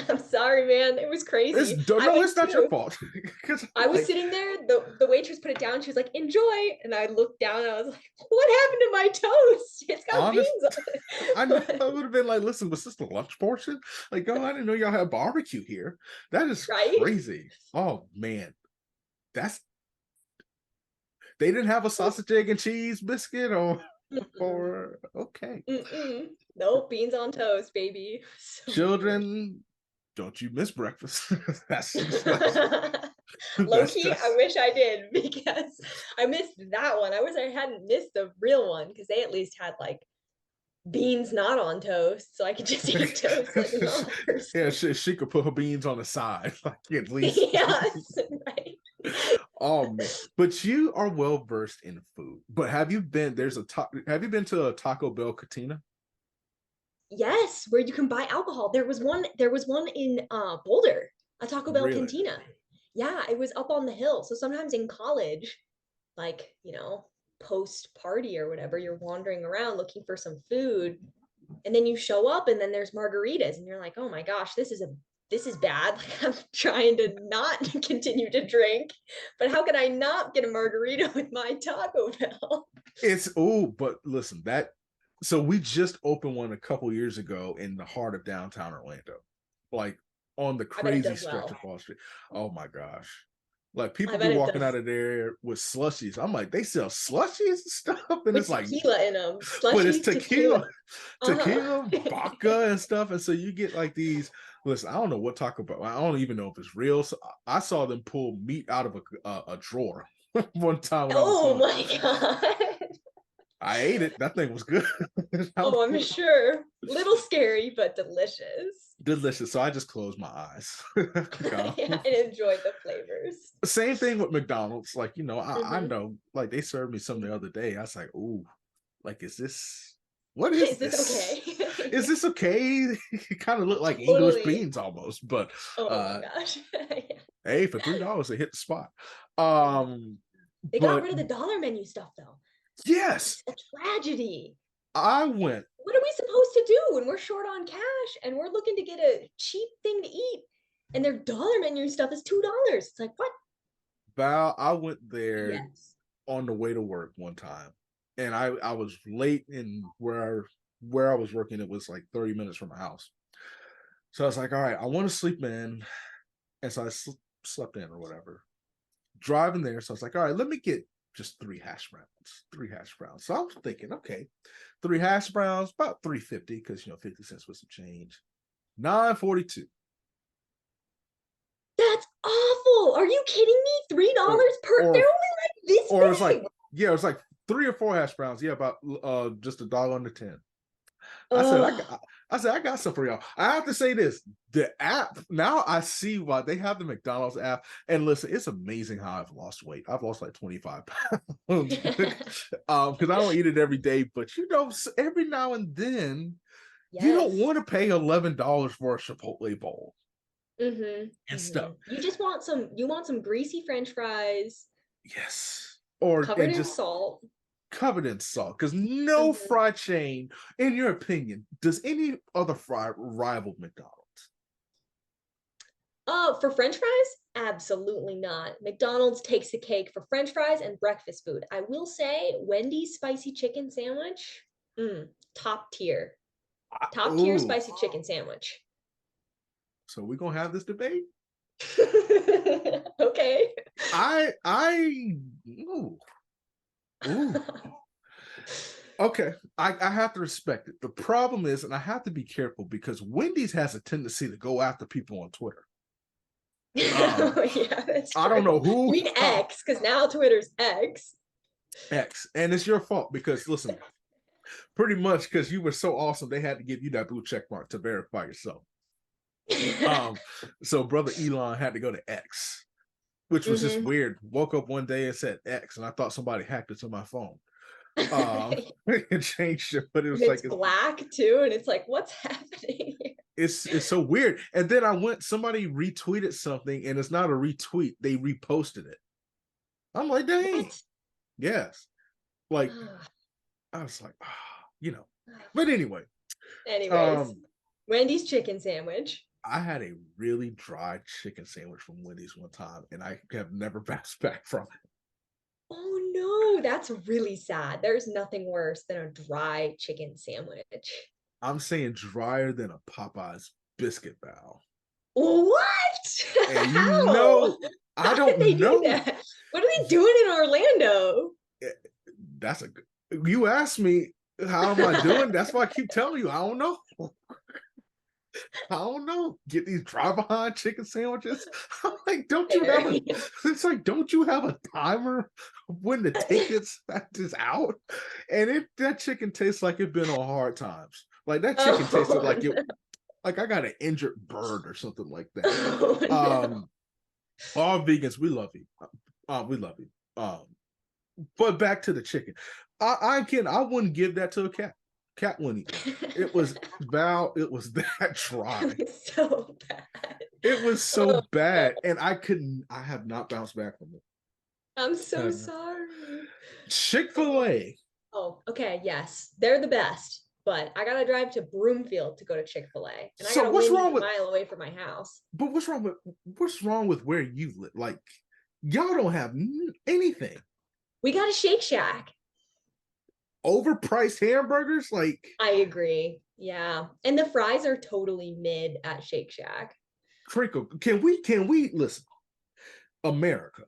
I'm sorry, man. It was crazy. It's not your fault. I was sitting there. The waitress put it down. She was like, "Enjoy," and I looked down. And I was like, "What happened to my toast? It's got beans on it." I would have been like, "Listen, was this the lunch portion? Like, oh, I didn't know y'all had barbecue here. That is crazy." Oh man, they didn't have a sausage, egg, and cheese biscuit or okay. Nope, beans on toast, baby. So children, don't you miss breakfast? That's low key. I wish I did because I missed that one. I wish I hadn't missed the real one because they at least had like beans not on toast, so I could just eat toast like a normal person. Yeah, she could put her beans on the side, like at least. Yes, right. Oh man, but you are well versed in food. But have you been to a Taco Bell cantina? Yes, where you can buy alcohol. There was one in Boulder, a Taco Bell cantina. Yeah, it was up on the hill. So sometimes in college, like, post party or whatever, you're wandering around looking for some food, and then you show up and then there's margaritas and you're like, "Oh my gosh, this is bad." Like, I'm trying to not continue to drink, but how can I not get a margarita with my Taco Bell? But listen, so we just opened one a couple years ago in the heart of downtown Orlando, like on the I bet it crazy does stretch well. of Wall Street. Oh my gosh. Like I people be bet it walking does out of there with slushies. I'm like, they sell slushies and stuff. And with it's like, tequila in them. but it's Slushies, tequila. tequila, Uh-huh. vodka and stuff. And so you get like these. Listen, I don't know what Taco Bell. I don't even know if it's real. So I saw them pull meat out of a drawer one time when I was Oh going. my God. I ate it. That thing was good. Oh, I'm sure. Little scary, but delicious. Delicious. So I just closed my eyes. Yeah, and enjoyed the flavors. Same thing with McDonald's. Like, I Mhm. know, like they served me some the other day. I was like, ooh, like, what is Is this this? okay? Is Yeah, this okay? It kind of looked like English totally. beans almost, but Oh my gosh. Yeah. hey, for $3, they hit the spot. Mhm. They got But rid of the dollar menu stuff though. yes, It's a tragedy. I went. What are we supposed to do when we're short on cash and we're looking to get a cheap thing to eat and their dollar menu stuff is $2? It's like, what? Val, I went there Yes. on the way to work one time, and I was late in where I was working. It was like 30 minutes from my house, so I was like, all right, I want to sleep in, and so I slept in or whatever. Driving there, so I was like, all right, let me get just three hash browns, So I was thinking, okay, three hash browns, about 350, because 50 cents was some change. 9.42. That's awful. Are you kidding me? Or $3 per? They're or only like this or it was like, big. yeah, it was like three or four hash browns. Yeah, about just $1 under 10. I said, Oh, I got some for y'all. I have to say this: the app. Now I see why they have the McDonald's app. And listen, it's amazing how I've lost weight. I've lost like 25 pounds because I don't eat it every day. But every now and then, you don't yes. want to pay $11 for a Chipotle bowl Mm-hmm. and stuff. Mm-hmm. You want some greasy French fries Yes, or covered and in just salt. covered in salt. Because no Mm-hmm. fry chain, in your opinion, does any other fry rival McDonald's? Oh, for French fries? Absolutely not. McDonald's takes the cake for French fries and breakfast food. I will say Wendy's spicy chicken sandwich, top tier. Top tier Ooh, spicy chicken sandwich. so we're gonna have this debate. Okay. Ooh, ooh. Okay, I have to respect it. The problem is, and I have to be careful because Wendy's has a tendency to go after people on Twitter. Yeah, that's I don't true. know You who, mean X, because now Twitter's X. X, and it's your fault because listen, pretty much because you were so awesome, they had to give you that blue check mark to verify yourself. So brother Elon had to go to X, which was just Hmm. weird. Woke up one day and said X, and I thought somebody hacked into my phone. And changed it, but it And was like it's black too, and it's like, what's happening here? it's so weird. And then somebody retweeted something, and it's not a retweet; they reposted it. I'm like, dang, What? yes. Like I was like, But anyway, Anyways, um, Wendy's chicken sandwich. I had a really dry chicken sandwich from Wendy's one time, and I have never bounced back from it. Oh no, that's really sad. There's nothing worse than a dry chicken sandwich. I'm saying drier than a Popeye's biscuit bowl. What? And How? I How did don't they do know. that? What are they doing in Orlando? Eh, That's a you asked me how am I doing? That's why I keep telling you I don't know. I don't know. Get these drive behind chicken sandwiches. I'm like, don't you have a? It's like, don't you have a timer when to take this out? And that chicken tastes like it's been on hard times. Like that chicken tasted Oh like it. no. Like I got an injured bird or something like that. Oh no. All vegans, we love you. We love you. But back to the chicken. I wouldn't give that to a cat. Cat wouldn't eat that. It was Val, it was that dry. It was so bad. It was Oh, so bad, and I have not bounced back from it. I'm so Um, sorry. Chick-fil-A. Oh, okay, yes, they're the best. But I gotta drive to Broomfield to go to Chick-fil-A, and I So got a what's Wendy's wrong a with mile away from my house. but what's wrong with where you live? Like y'all don't have anything. We got a Shake Shack. Overpriced hamburgers like I agree. Yeah. And the fries are totally mid at Shake Shack. crinkle. Can we listen? America,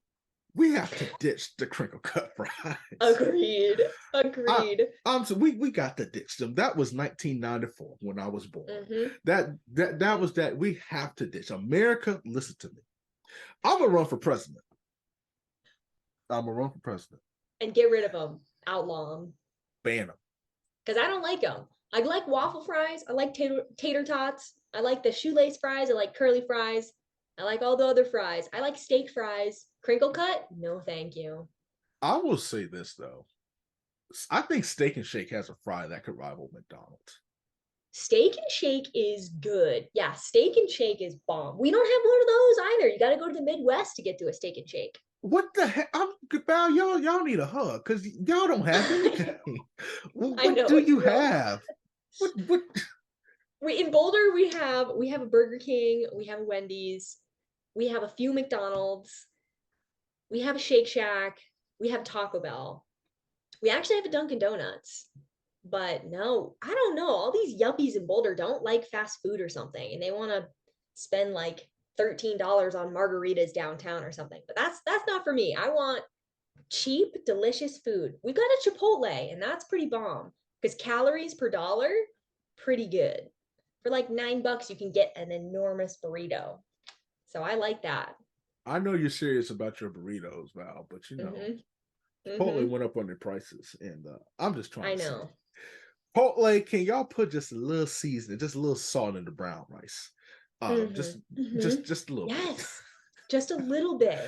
we have to ditch the crinkle cut fries. Agreed. I, Agreed. so we got to ditch them. That was 1994 when I was born. Mm-hmm. That was that. We have to ditch America. Listen to me. I'm gonna run for president. I'm gonna run for president. And get rid of them. Outlaw them. Ban them. Because I don't like them. I like waffle fries. I like tater tots. I like the shoelace fries. I like curly fries. I like all the other fries. I like steak fries. Crinkle cut? No, thank you. I will say this though. I think Steak and Shake has a fry that could rival McDonald's. Steak and Shake is good. Yeah, Steak and Shake is bomb. We don't have one of those either. You got to go to the Midwest to get to a Steak and Shake. What the heck? Y'all need a hug because y'all don't have anything. I What know do it's you real. have? What We in Boulder we have a Burger King, we have a Wendy's, we have a few McDonald's, we have a Shake Shack, we have Taco Bell. We actually have a Dunkin' Donuts. But no, I don't know. All these yuppies in Boulder don't like fast food or something, and they want to spend like $13 on margaritas downtown or something. But that's not for me. I want cheap, delicious food. We got a Chipotle, and that's pretty bomb because calories per dollar, pretty good. For like $9, you can get an enormous burrito. So I like that. I know you're serious about your burritos, Val, but Mm-hmm. Chipotle Mm-hmm. went up on their prices, and I'm just trying I to say, know. Chipotle, can y'all put just a little seasoning, just a little salt in the brown rice? Mm-hmm. Just Mm-hmm. just a little bit. Yes, just a little bit.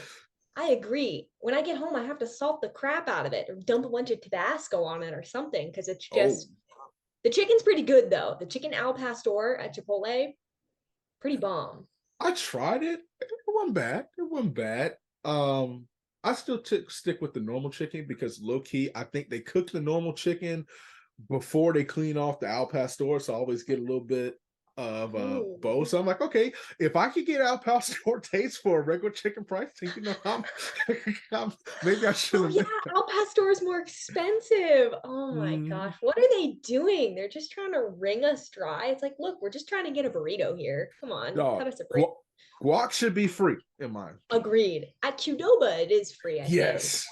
I agree. When I get home, I have to salt the crap out of it or dump a bunch of Tabasco on it or something because it's Oh, just the chicken's pretty good though. The chicken al pastor at Chipotle, pretty bomb. I tried it. It wasn't bad. It wasn't bad. I still stick with the normal chicken because low key, I think they cook the normal chicken before they clean off the al pastor, so I always get a little bit of both. Ooh. So I'm like, okay, if I could get al pastor taste for a regular chicken price, then maybe I Oh shouldn't. yeah, Al Pastor is more expensive. Oh my Mm, gosh, what are they doing? They're just trying to wring us dry. It's like, look, we're just trying to get a burrito here. Come on, dog, cut us a break. guac should be free in my opinion. Agreed. At Qdoba, it is free, I think. Yes,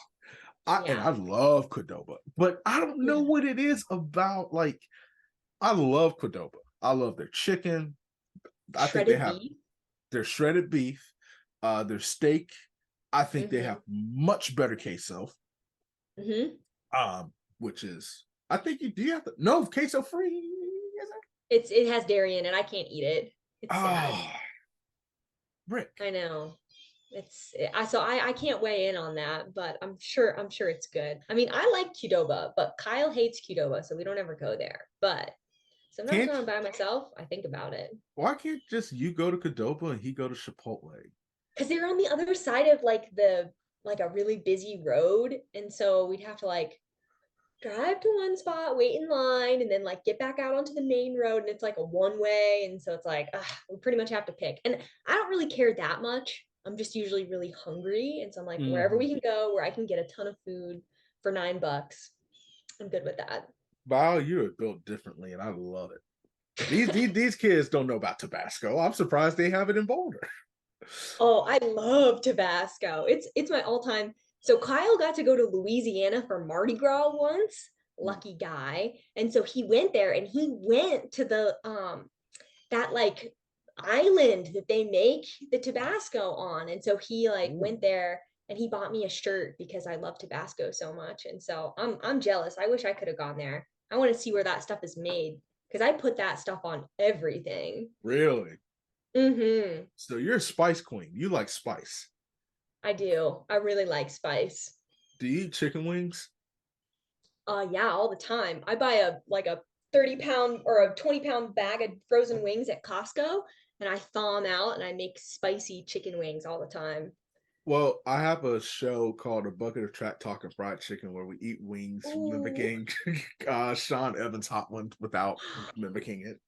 I Yeah. love Qdoba, but I don't know Yeah. what it is about. Like I love Qdoba. I love their chicken. I think they Shredded have beef. their shredded beef, their steak. I think they Mm-hmm. have much better queso. Mm-hmm. Which is I think you do you have to no queso free. Is it? It has dairy in it. I can't eat it. It's sad. Oh, Rick. I know. I can't weigh in on that, but I'm sure it's good. I mean, I like Qdoba, but Kyle hates Qdoba, so we don't ever go there. But sometimes Can't when I'm by myself, I think about it. why can't just you go to Qdoba and he go to Chipotle? Because they're on the other side of like a really busy road. And so we'd have to like drive to one spot, wait in line, and then like get back out onto the main road. And it's like a one way. And so it's like, we pretty much have to pick. And I don't really care that much. I'm just usually really hungry. And so I'm like, wherever Mm-hmm. we can go, where I can get a ton of food for $9, I'm good with that. Wow, you are built differently, and I love it. These kids don't know about Tabasco. I'm surprised they have it in Boulder. Oh, I love Tabasco. It's my all-time. So Kyle got to go to Louisiana for Mardi Gras once. Lucky guy. And so he went there and he went to the that like island that they make the Tabasco on. And so he like Ooh, went there and he bought me a shirt because I love Tabasco so much. And so I'm jealous. I wish I could have gone there. I want to see where that stuff is made because I put that stuff on everything. really? Mm-hmm. So you're a spice queen. You like spice. I do. I really like spice. Do you eat chicken wings? Yeah, all the time. I buy a 30 pound or a 20-pound bag of frozen wings at Costco, and I thaw them out and I make spicy chicken wings all the time. Well, I have a show called A Bucket of Track Talking Fried Chicken where we eat wings Ooh. mimicking Sean Evans' Hot One without mimicking it.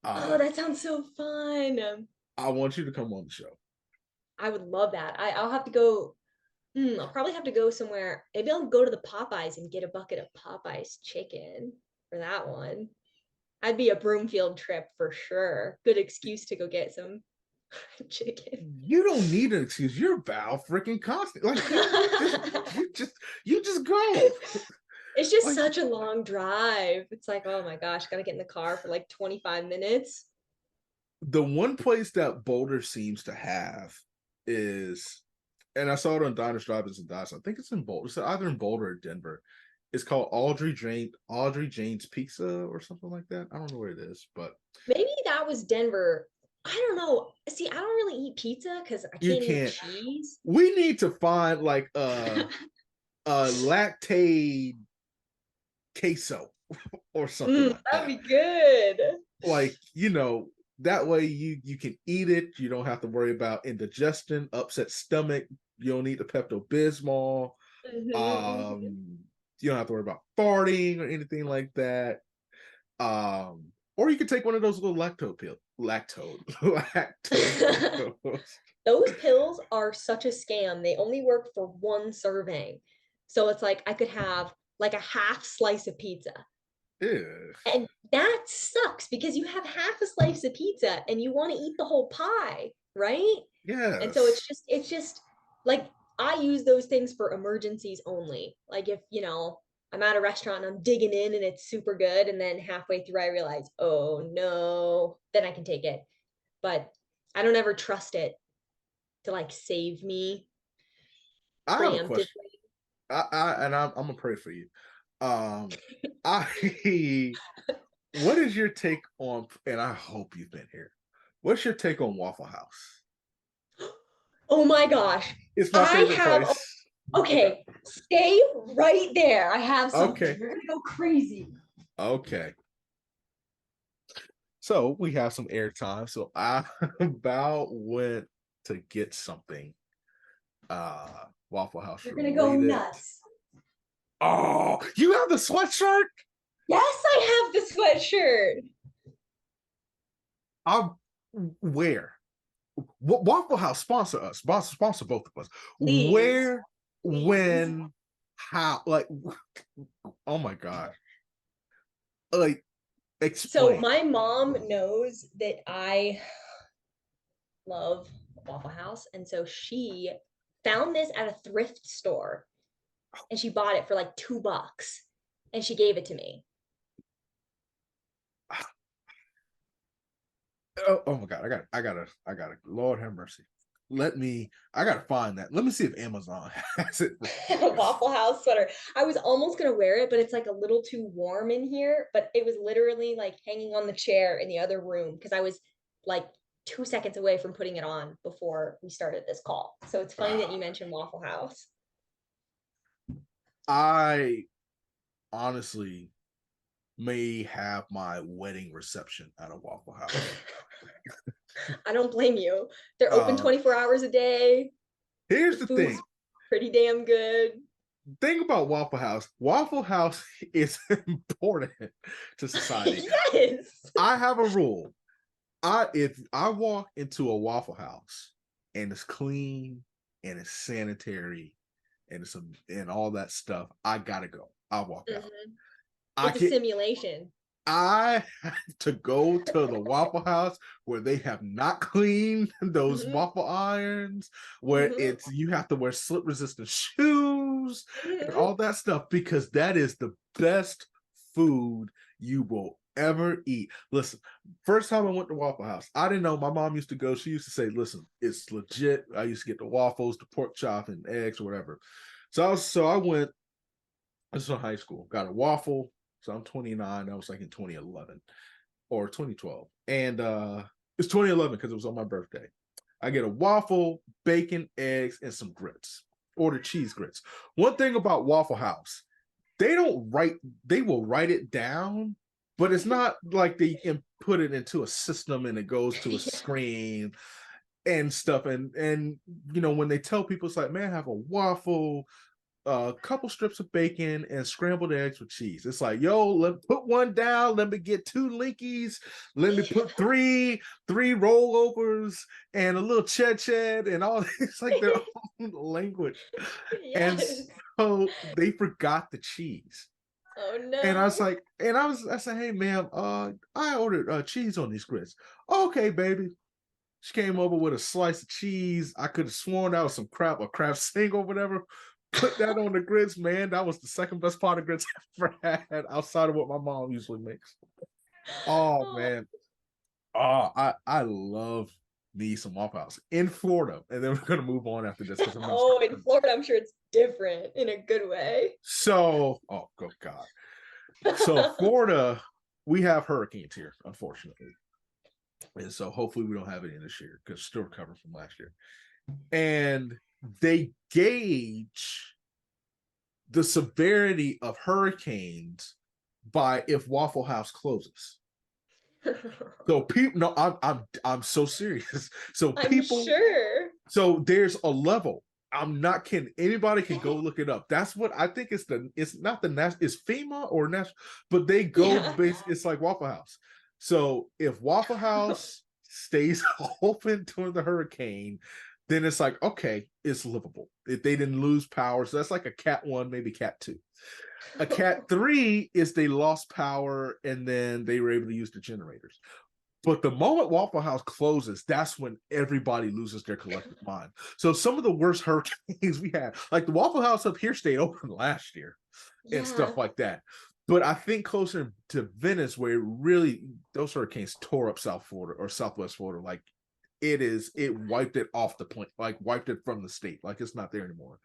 Oh, Uh, that sounds so fun. I want you to come on the show. I would love that. I'll have to go. I'll probably have to go somewhere. Maybe I'll go to the Popeyes and get a bucket of Popeyes chicken for that one. I'd be a Broomfield trip for sure. Good excuse to go get some chicken. You don't need an excuse. You're Val freaking Constant. Like you just go. It's just Like such a long drive. It's like, oh my gosh, gotta get in the car for like 25 minutes. the one place that Boulder seems to have is, and I saw it on Diners, Drive-Ins, and Dives. I think it's in Boulder. It's either in Boulder or Denver. It's called Audrey Jane's Pizza or something like that. I don't know where it is, but Maybe that was Denver. I don't know. See, I don't really eat pizza because I you can't eat can't. cheese. We need to find like a lactate queso or something like That'd that. be good. Like, that way you can eat it. You don't have to worry about indigestion, upset stomach. You don't need the Pepto-Bismol. Mhm. You don't have to worry about farting or anything like that. Or you could take one of those little lactose pills. Those pills are such a scam. They only work for one serving. So it's like I could have like a half slice of pizza. Ew. And that sucks because you have half a slice of pizza and you want to eat the whole pie, right? And so Yes. it's just like I use those things for emergencies only. Like if, I'm at a restaurant and I'm digging in and it's super good and then halfway through I realize, "Oh no," then I can take it. But I don't ever trust it to like save me I have a question. preemptively. I'm gonna pray for you. I what is your take on, and I hope you've been here. What's your take on Waffle House? Oh my gosh. It's my I favorite have place. Okay. okay, stay right there. I have something. Okay. You're gonna go crazy. Okay. So we have some airtime. So I about went to get something Waffle House You're gonna go related. nuts. Oh, you have the sweatshirt? Yes, I have the sweatshirt. I'm where? Waffle House sponsor us. Sponsor both of us. Please. Where, Please. when, how? Like, oh my god! Like, So explain. my mom knows that I love Waffle House, and so she found this at a thrift store, and she bought it for like $2, and she gave it to me. Oh my god! I got it. Lord have mercy. I gotta find that. Let me see if Amazon has it. A Waffle House sweater. I was almost gonna wear it, but it's like a little too warm in here. But it was literally like hanging on the chair in the other room because I was like 2 seconds away from putting it on before we started this call. So it's funny that you mentioned Waffle House. I honestly may have my wedding reception at a Waffle House. I don't blame you. They're open Uh, 24 hours a day. The here's the food's thing. pretty damn good. Thing about Waffle House. Waffle House is important to society. Yes. I have a rule. If I walk into a Waffle House and it's clean and it's sanitary and all that stuff, I gotta go. I'll walk out. Mhm. I It's a can simulation. I have to go to the Waffle House where they have not cleaned those Mhm. waffle irons, where Mhm. it's you have to wear slip resistant shoes and Mhm. all that stuff because that is the best food you will ever eat. Listen, first time I went to Waffle House, I didn't know. My mom used to go. She used to say, "Listen, it's legit." I used to get the waffles, the pork chop, and eggs, or whatever. So I went. This was in high school. Got a waffle. So I'm 29. That was like in 2011 or 2012. And it's 2011 because it was on my birthday. I get a waffle, bacon, eggs, and some grits. Order cheese grits. One thing about Waffle House, they don't write, they will write it down but it's not like they can put it into a system and it goes to a Yeah. screen and stuff. And you know, when they tell people, it's like, man, have a waffle, a couple strips of bacon, and scrambled eggs with cheese. It's like, yo, let put one down. Let me get 2 Linkies. Let me put three rollovers and a little ched and all. It's like their own language. And Yes. so they forgot the cheese. Oh And I was no. like, I said, hey ma'am, I ordered cheese on these grits. Okay, baby. She came over with a slice of cheese. I could have sworn that was some crap, a crab single or whatever. Put that on the grits, man. That was the second best pot of grits I ever had outside of what my mom usually makes. Oh Oh, man. Oh, I love me some Waffle House in Florida. And then we're gonna move on after this because I'm gonna oh, start. in Florida, I'm sure it's different in a good way. So, oh good God. So Florida, we have hurricanes here, unfortunately. And so hopefully we don't have any this year because still recovering from last year. And they gauge the severity of hurricanes by if Waffle House closes. So people, no, I'm so serious. So I'm people, sure. so there's a level. I'm not kidding. Anybody can go look it up. That's what I think. It's not the national. It's FEMA or national, but they go Yeah. base. It's like Waffle House. So if Waffle House stays open during the hurricane, then it's like, okay, it's livable. If they didn't lose power, so that's like a Cat 1, maybe Cat 2. A Cat 3 is they lost power and then they were able to use the generators. But the moment Waffle House closes, that's when everybody loses their collective mind. So some of the worst hurricanes we had, like the Waffle House up here stayed open last year and Yeah. stuff like that. But I think closer to Venice, where really those hurricanes tore up South Florida or Southwest Florida, like it wiped it off the plane, like wiped it from the state, like it's not there anymore.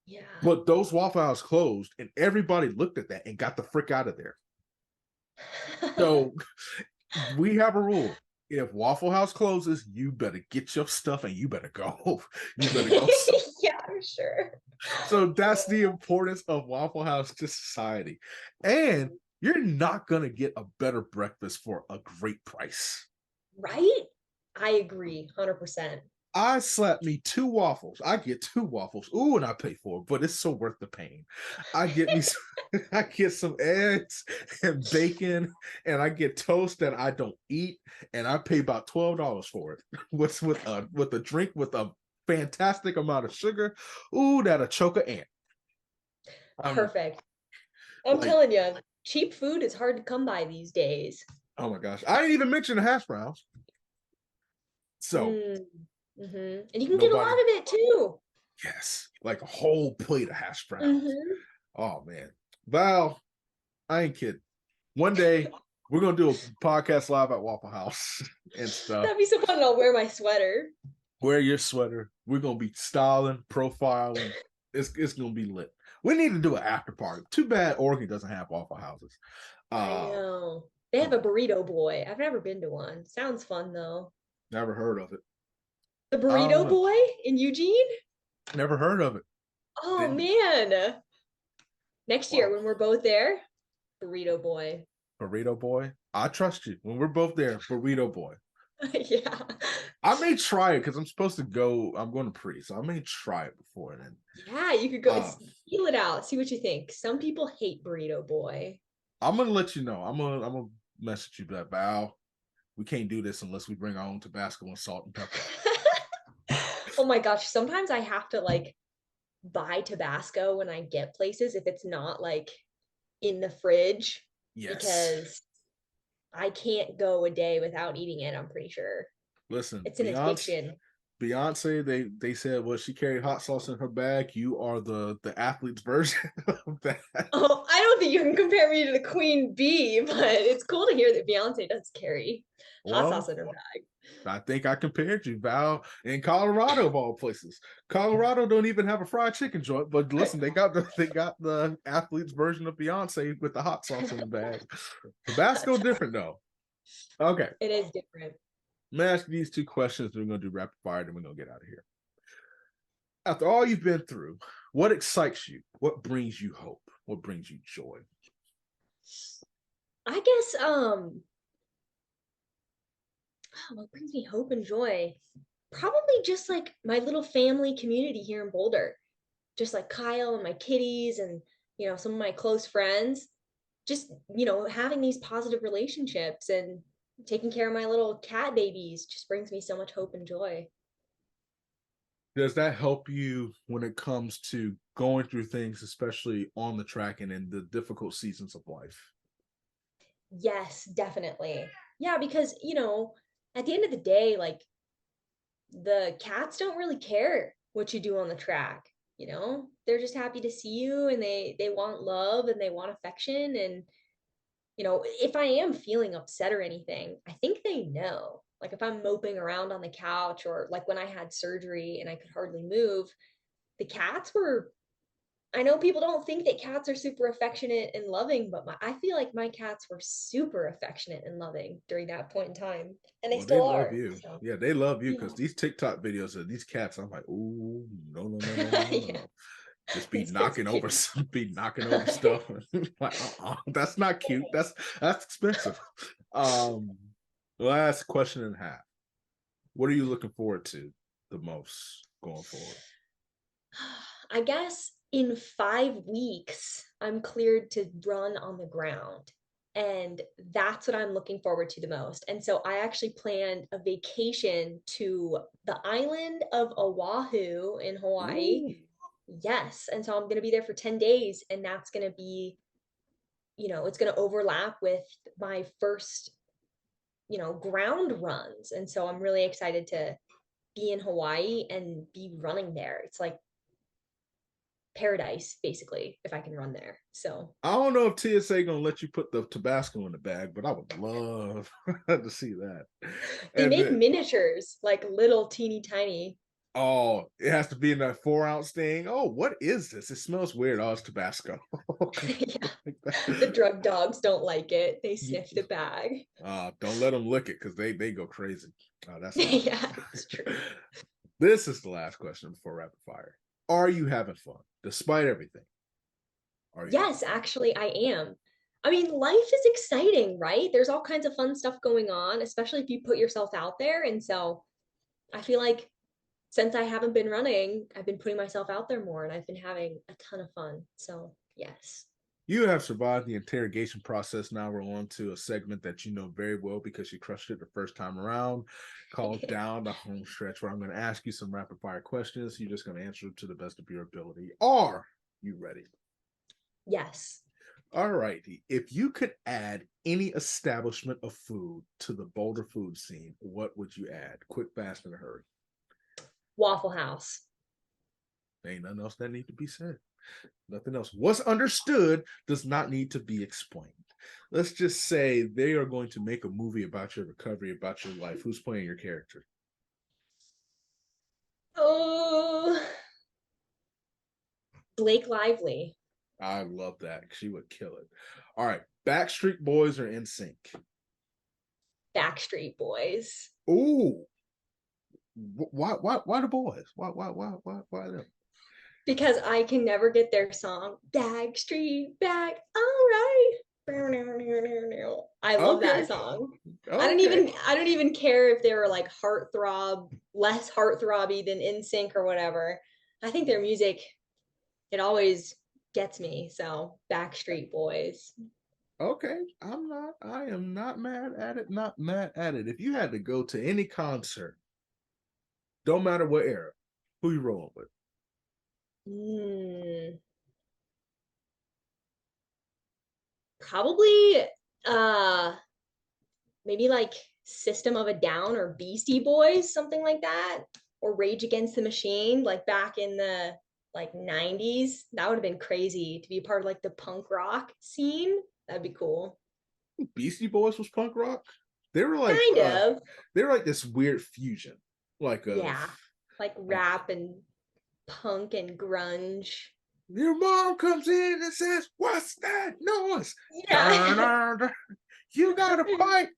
Yeah. But those Waffle House closed, and everybody looked at that and got the frick out of there. So we have a rule. If Waffle House closes, you better get your stuff and you better go. You better go. Yeah, I'm sure. So that's the importance of Waffle House to society. And you're not going to get a better breakfast for a great price. Right? I agree 100%. I slap me 2 waffles. I get 2 waffles. Ooh, and I pay for it, but it's so worth the pain. I get me I get some eggs and bacon, and I get toast that I don't eat, and I pay about $12 for it. With a drink with a fantastic amount of sugar. Ooh, that'll choke an ant. Perfect. I'm Like, telling you, cheap food is hard to come by these days. oh my gosh. I didn't even mention the hash browns. So Mm. And you can get a lot nobody, of it too. yes, like a whole plate of hash browns. Hmm. Oh man. Val, I ain't kidding. One day we're gonna do a podcast live at Waffle House and stuff. That'd be so fun. And I'll wear my sweater. Wear your sweater. We're gonna be styling, profiling. It's gonna be lit. We need to do an after party. Too bad Oregon doesn't have Waffle Houses. I know. They have a burrito boy. I've never been to one. Sounds fun though. Never heard of it. The I don't burrito know. boy in Eugene? Never heard of it. Oh Didn't man. Next year well, when we're both there, burrito boy. Burrito Boy. I trust you. When we're both there, Burrito Boy. Yeah. I may try it because I'm supposed to go. I'm going to pre, so I may try it before then. Yeah, you could go Uh, feel it out, see what you think. Some people hate burrito boy. I'm gonna let you know. I'm gonna message you back, Val. We can't do this unless we bring our own Tabasco and salt and pepper. Oh my gosh, sometimes I have to like buy Tabasco when I get places if it's not like in the fridge Yes. because I can't go a day without eating it, I'm pretty sure. Listen, It's an addiction. Beyonce, they said, well, she carried hot sauce in her bag. You are the athlete's version of that. Oh, I don't think you can compare me to the queen bee, but it's cool to hear that Beyonce does carry hot Well, sauce in her bag. I think I compared you, Val, in Colorado of all places. Colorado don't even have a fried chicken joint, but listen, they got the athlete's version of Beyonce with the hot sauce in the bag. Tabasco different though. Okay, It is different. I'm gonna ask you these 2 questions. We're gonna do rapid fire, then we're gonna get out of here. After all you've been through, what excites you? What brings you hope? What brings you joy? I guess what brings me hope and joy? Probably just like my little family community here in Boulder. Just like Kyle and my kitties and some of my close friends. Just, having these positive relationships and taking care of my little cat babies just brings me so much hope and joy. Does that help you when it comes to going through things, especially on the track and in the difficult seasons of life? Yes, definitely. Yeah, because, at the end of the day, like the cats don't really care what you do on the track, They're just happy to see you and they want love and they want affection and if I am feeling upset or anything, I think they know. Like if I'm moping around on the couch or like when I had surgery and I could hardly move, the cats were I know people don't think that cats are super affectionate and loving, but I feel like my cats were super affectionate and loving during that point in time, and they Well, they still love are. you. So, Yeah, they love you yeah, because these TikTok videos of these cats, I'm like, oh no, no, no, no, no, no, yeah, no. Just be it's knocking over cute. some, be knocking over stuff. Like, that's not cute. That's expensive. Um, last question and a half. What are you looking forward to the most going forward? I guess in 5 weeks, I'm cleared to run on the ground. And that's what I'm looking forward to the most. And so I actually planned a vacation to the island of Oahu in Hawaii. Ooh. Yes. And so I'm going to be there for 10 days. And that's going to be, it's going to overlap with my first, ground runs. And so I'm really excited to be in Hawaii and be running there. It's like paradise, basically, if I can run there. So I don't know if TSA gonna let you put the Tabasco in the bag, but I would love to see that. they And make then, miniatures, like little teeny tiny. oh, it has to be in that 4 ounce thing. Oh, what is this? It smells weird. Oh, it's Tabasco. Yeah, Like the that. drug dogs don't like it. They sniff the bag. Don't let them lick it because they go crazy. Oh, that's not Yeah, good. it's true. This is the last question before rapid fire. Are you having fun despite everything? Are you having Yes, actually, I am. I mean, life is exciting, right? There's all kinds of fun stuff going on, especially if you put yourself out there. And so I feel like since I haven't been running, I've been putting myself out there more and I've been having a ton of fun. So, yes. You have survived the interrogation process. Now we're on to a segment that you know very well because you crushed it the first time around, called Down the Home Stretch, where I'm going to ask you some rapid fire questions. You're just going to answer them to the best of your ability. Are you ready? Yes. All righty. If you could add any establishment of food to the Boulder food scene, what would you add? Quick, fast, in a hurry. Waffle House. Ain't nothing else that need to be said. Nothing else. What's understood does not need to be explained. Let's just say they are going to make a movie about your recovery, about your life. Who's playing your character? Oh, Blake Lively. I love that. She would kill it. All right. Backstreet Boys are in sync. Backstreet Boys. Ooh. Why the boys? Why them? Because I can never get their song Backstreet Back. All right. I love Okay. that song. Okay. I don't even care if they were like heartthrob, less heartthrobby than NSYNC or whatever. I think their music, it always gets me. So Backstreet Boys. Okay. I am not mad at it. Not mad at it. If you had to go to any concert, don't matter what era, who you rolling with? Hmm. Probably uh maybe like System of a Down or Beastie Boys, something like that, or Rage Against the Machine, like back in the like 90s. That would have been crazy to be part of like the punk rock scene. That'd be cool. Beastie Boys was punk rock. They were like Kind of. they were like this weird fusion, like of Yeah. Like uh, rap and punk and grunge. your mom comes in and says, "What's that noise?" Darn, Yeah. you got to fight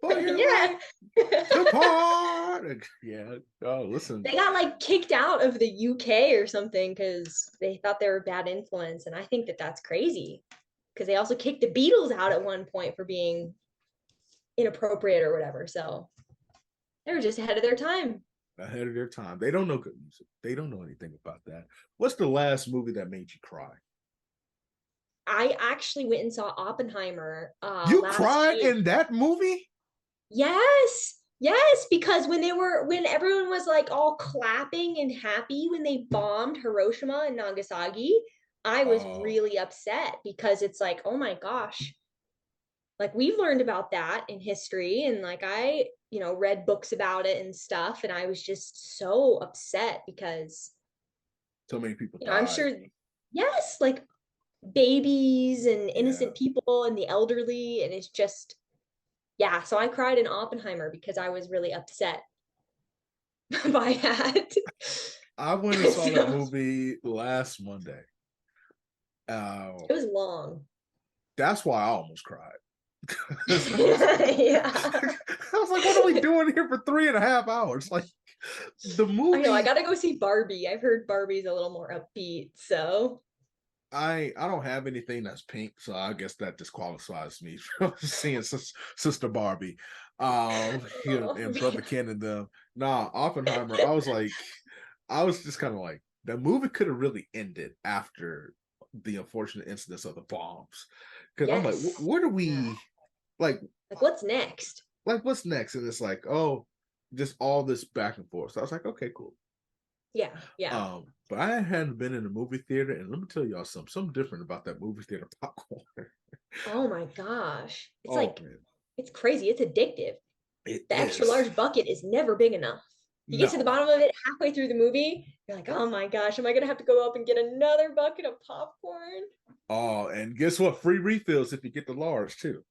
for your Yeah. right to part. Yeah. Oh, listen. They got like kicked out of the UK or something because they thought they were a bad influence. And I think that that's crazy. because they also kicked the Beatles out at one point for being inappropriate or whatever. So they were just ahead of their time. Ahead of their time. They don't know good music. They don't know anything about that. What's the last movie that made you cry? I actually went and saw Oppenheimer You last cried year. in that movie? Yes. Yes, because when everyone was like all clapping and happy when they bombed Hiroshima and Nagasaki, I was Oh, really upset because it's like, oh my gosh, like we've learned about that in history and like I, read books about it and stuff and I was just so upset because, so many people I'm died. sure yes, like babies and Yeah. innocent people and the elderly and it's just yeah, so I cried in Oppenheimer because I was really upset by that. I went and saw that So movie last Monday. Uh, it was long. that's why I almost cried. Yeah. I was like, what are we doing here for 3.5 hours? Like the I know, I movie, gotta go see Barbie. I've heard Barbie's a little more upbeat, so I don't have anything that's pink, so I guess that disqualifies me from seeing Sister Barbie. oh, And Brother yeah. Ken and them. Nah, Oppenheimer, I was like, I was just kind of like, the movie could have really ended after the unfortunate incidents of the bombs. Because I'm like, Yes. where do Yeah. we like Like what's next? what's next? And it's like, oh, just all this back and forth. So I was like, okay, cool. Yeah, yeah. But I hadn't been in a movie theater, and let me tell y'all something different about that movie theater popcorn. Oh my gosh. It's Oh like man, it's crazy. It's addictive. it The extra is. large bucket is never big enough. You get to the No. bottom of it halfway through the movie, you're like, oh my gosh, am I gonna have to go up and get another bucket of popcorn? Oh, and guess what? Free refills if you get the large too.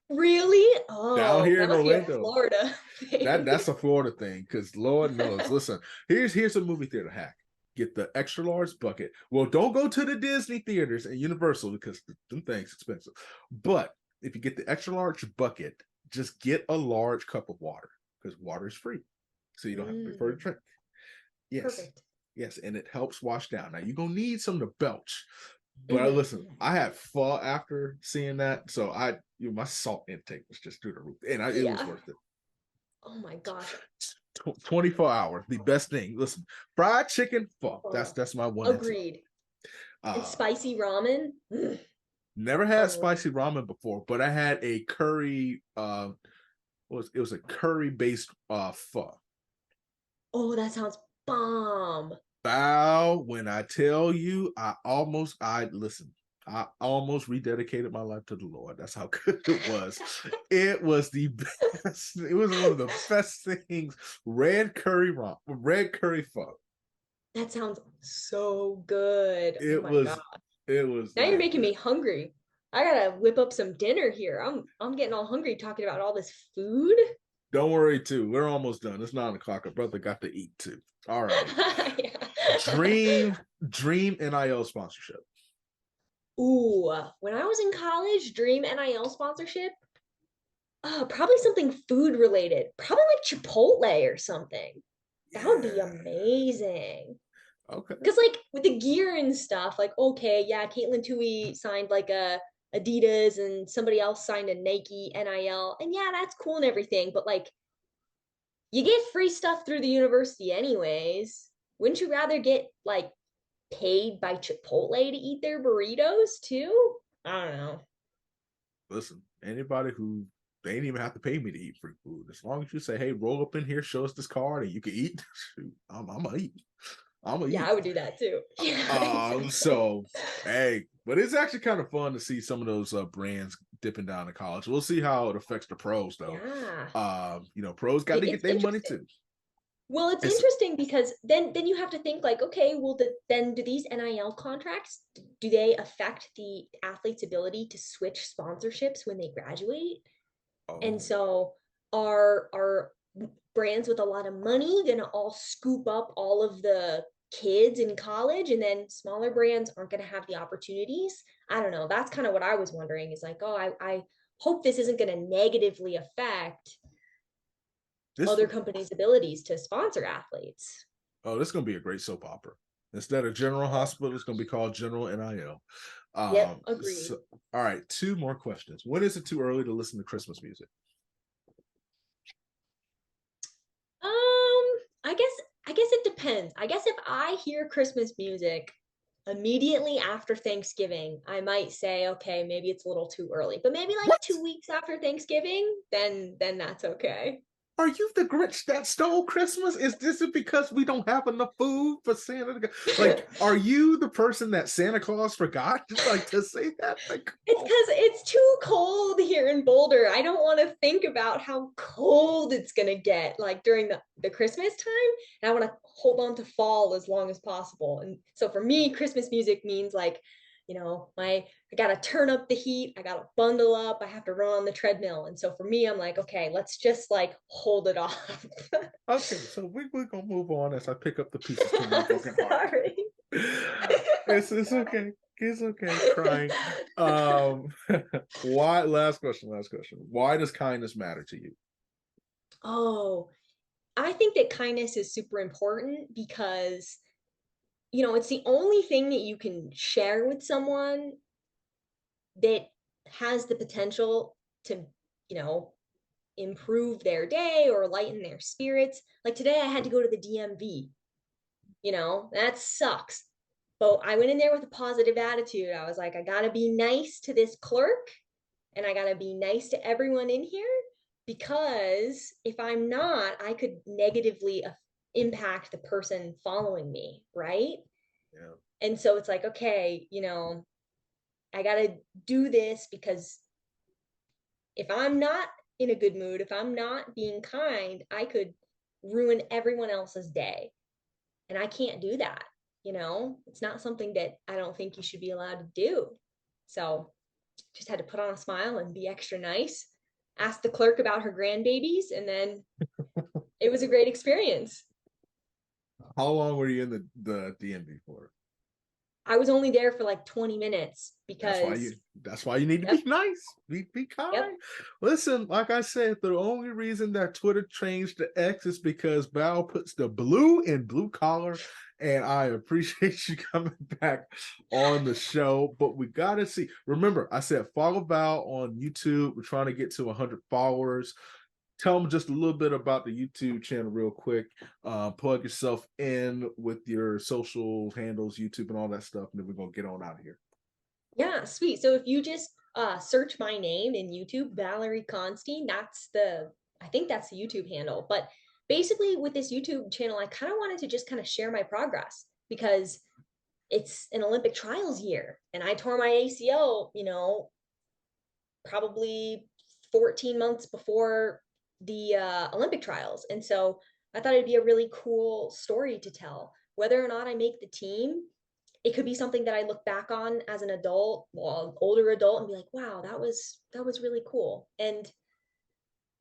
Really? Down Oh, here that in must be a Orlando, Florida thing. that's a Florida thing. Because Lord knows, listen, here's a movie theater hack. Get the extra large bucket. Well, don't go to the Disney theaters and Universal because them things expensive. But if you get the extra large bucket, just get a large cup of water because water is free, so you don't have to pay for a Mm, drink. Yes, perfect. yes, and it helps wash down. Now you're gonna need some to belch, but Mhm. listen, I had pho after seeing that, so my salt intake was just through the roof, and it was Yeah. worth it. Oh my gosh. 24 hours, the best thing. Listen, fried chicken pho. That's Oh, that's my one and two. agreed. And Uh, spicy ramen. Mm, Never had unreal. spicy ramen before, but I had a curry. It was a curry based pho. Oh, that sounds bomb. Bow, when I tell you, I listen. I almost rededicated my life to the Lord. That's how good it was. It was the best. It was one of the best things. Red curry pho. That sounds so good. Oh It my God. was. It was Now you're that making good. me hungry. I gotta whip up some dinner here. I'm getting all hungry talking about all this food. Don't worry, too. We're almost done. It's 9 o'clock. Our brother got to eat too. All righty. Yeah. Dream NIL sponsorship. Ooh, when I was in college, dream NIL sponsorship, probably something food related, probably like Chipotle or something. That would be Yeah. amazing. Okay. Because like with the gear and stuff, like okay, yeah, Caitlin Tui signed like a Adidas and somebody else signed a Nike NIL, and yeah, that's cool and everything, but like you get free stuff through the university anyways. Wouldn't you rather get like paid by Chipotle to eat their burritos too? I don't know. Listen, anybody who they ain't even have to pay me to eat free food. As long as you say, "Hey, roll up in here, show us this card, and you can eat." Shoot, I'm gonna eat. I'm gonna Yeah, eat. I would do that too. Yeah, exactly. So hey, but it's actually kind of fun to see some of those brands dipping down to college. We'll see how it affects the pros though. Yeah. Pros got to get It's their money interesting. too. Well, it's It's interesting because then you have to think like, okay, well, then do these NIL contracts do they affect the athlete's ability to switch sponsorships when they graduate? And oh, so are brands with a lot of money gonna all scoop up all of the kids in college, and then smaller brands aren't gonna have the opportunities? I don't know. That's kind of what I was wondering. Is like, oh, I hope this isn't gonna negatively affect this other companies' abilities to sponsor athletes. this is gonna be a great soap opera. Instead of General Hospital, it's going to be called General NIL. Yep, agreed. So, all right, 2 more questions. When is it too early to listen to Christmas music? I guess it depends. I guess if I hear Christmas music immediately after Thanksgiving, I might say, okay, maybe it's a little too early. But maybe like What? 2 weeks after Thanksgiving, then that's okay. Are you the Grinch that stole Christmas? Is this because we don't have enough food for Santa to go? Like, are you the person that Santa Claus forgot like to say that? Like, It's because it's too cold here in Boulder. I don't want to think about how cold it's gonna get like during the Christmas time. And I want to hold on to fall as long as possible. And so for me, Christmas music means like, I gotta turn up the heat, I gotta bundle up, I have to run on the treadmill. And so for me, I'm like, okay, let's just like hold it off. okay, so we're gonna move on as I pick up the pieces to my broken heart. Sorry. It's okay. It's okay. Crying. Um, why? Last question. Last question. Why does kindness matter to you? Oh, I think that kindness is super important because it's the only thing that you can share with someone that has the potential to, you know, improve their day or lighten their spirits. Like today, I had to go to the DMV. That sucks. But I went in there with a positive attitude. I was like, I got to be nice to this clerk and I got to be nice to everyone in here because if I'm not, I could negatively impact the person following me, right? Yeah. And so it's like, okay, I got to do this because if I'm not in a good mood, if I'm not being kind, I could ruin everyone else's day. And I can't do that. It's not something that I don't think you should be allowed to do. So just had to put on a smile and be extra nice, ask the clerk about her grandbabies, and then it was a great experience. How long were you in the DMV for? I was only there for like 20 minutes That's why because, you. That's why you need to yep, be nice. Be yep. kind. Listen, like I said, the only reason that Twitter changed to X is because Val puts the blue in blue collar, and I appreciate you coming back on the show. But we gotta see. Remember, I said follow Val on YouTube. We're trying to get to 100 followers. Tell them just a little bit about the YouTube channel real quick. Plug yourself in with your social handles, YouTube and all that stuff, and then we're gonna get on out of here. Yeah, sweet. So if you just search my name in YouTube, Valerie Constien, I think that's the YouTube handle. But basically, with this YouTube channel, I kind of wanted to just kind of share my progress because it's an Olympic trials year, and I tore my ACL, probably 14 months before the Olympic trials, and so I thought it'd be a really cool story to tell. Whether or not I make the team, it could be something that I look back on as an adult, well, older adult, and be like, wow, that was really cool. And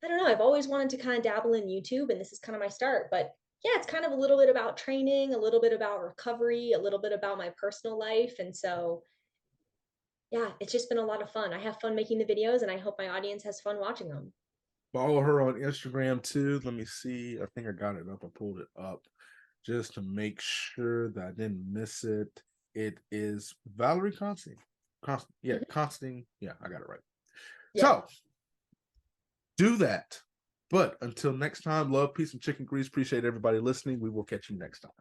I don't know, I've always wanted to kind of dabble in YouTube, and this is kind of my start. But yeah, it's kind of a little bit about training, a little bit about recovery, a little bit about my personal life. And so yeah, it's just been a lot of fun. I have fun making the videos, and I hope my audience has fun watching them. Follow her on Instagram too. Let me see. I think I got it up. I pulled it up just to make sure that I didn't miss it. It is Valerie Constien. Yeah, Mhm. Constien. Yeah, I got it right. Yep. So do that. But until next time, love, peace, and chicken grease. Appreciate everybody listening. We will catch you next time.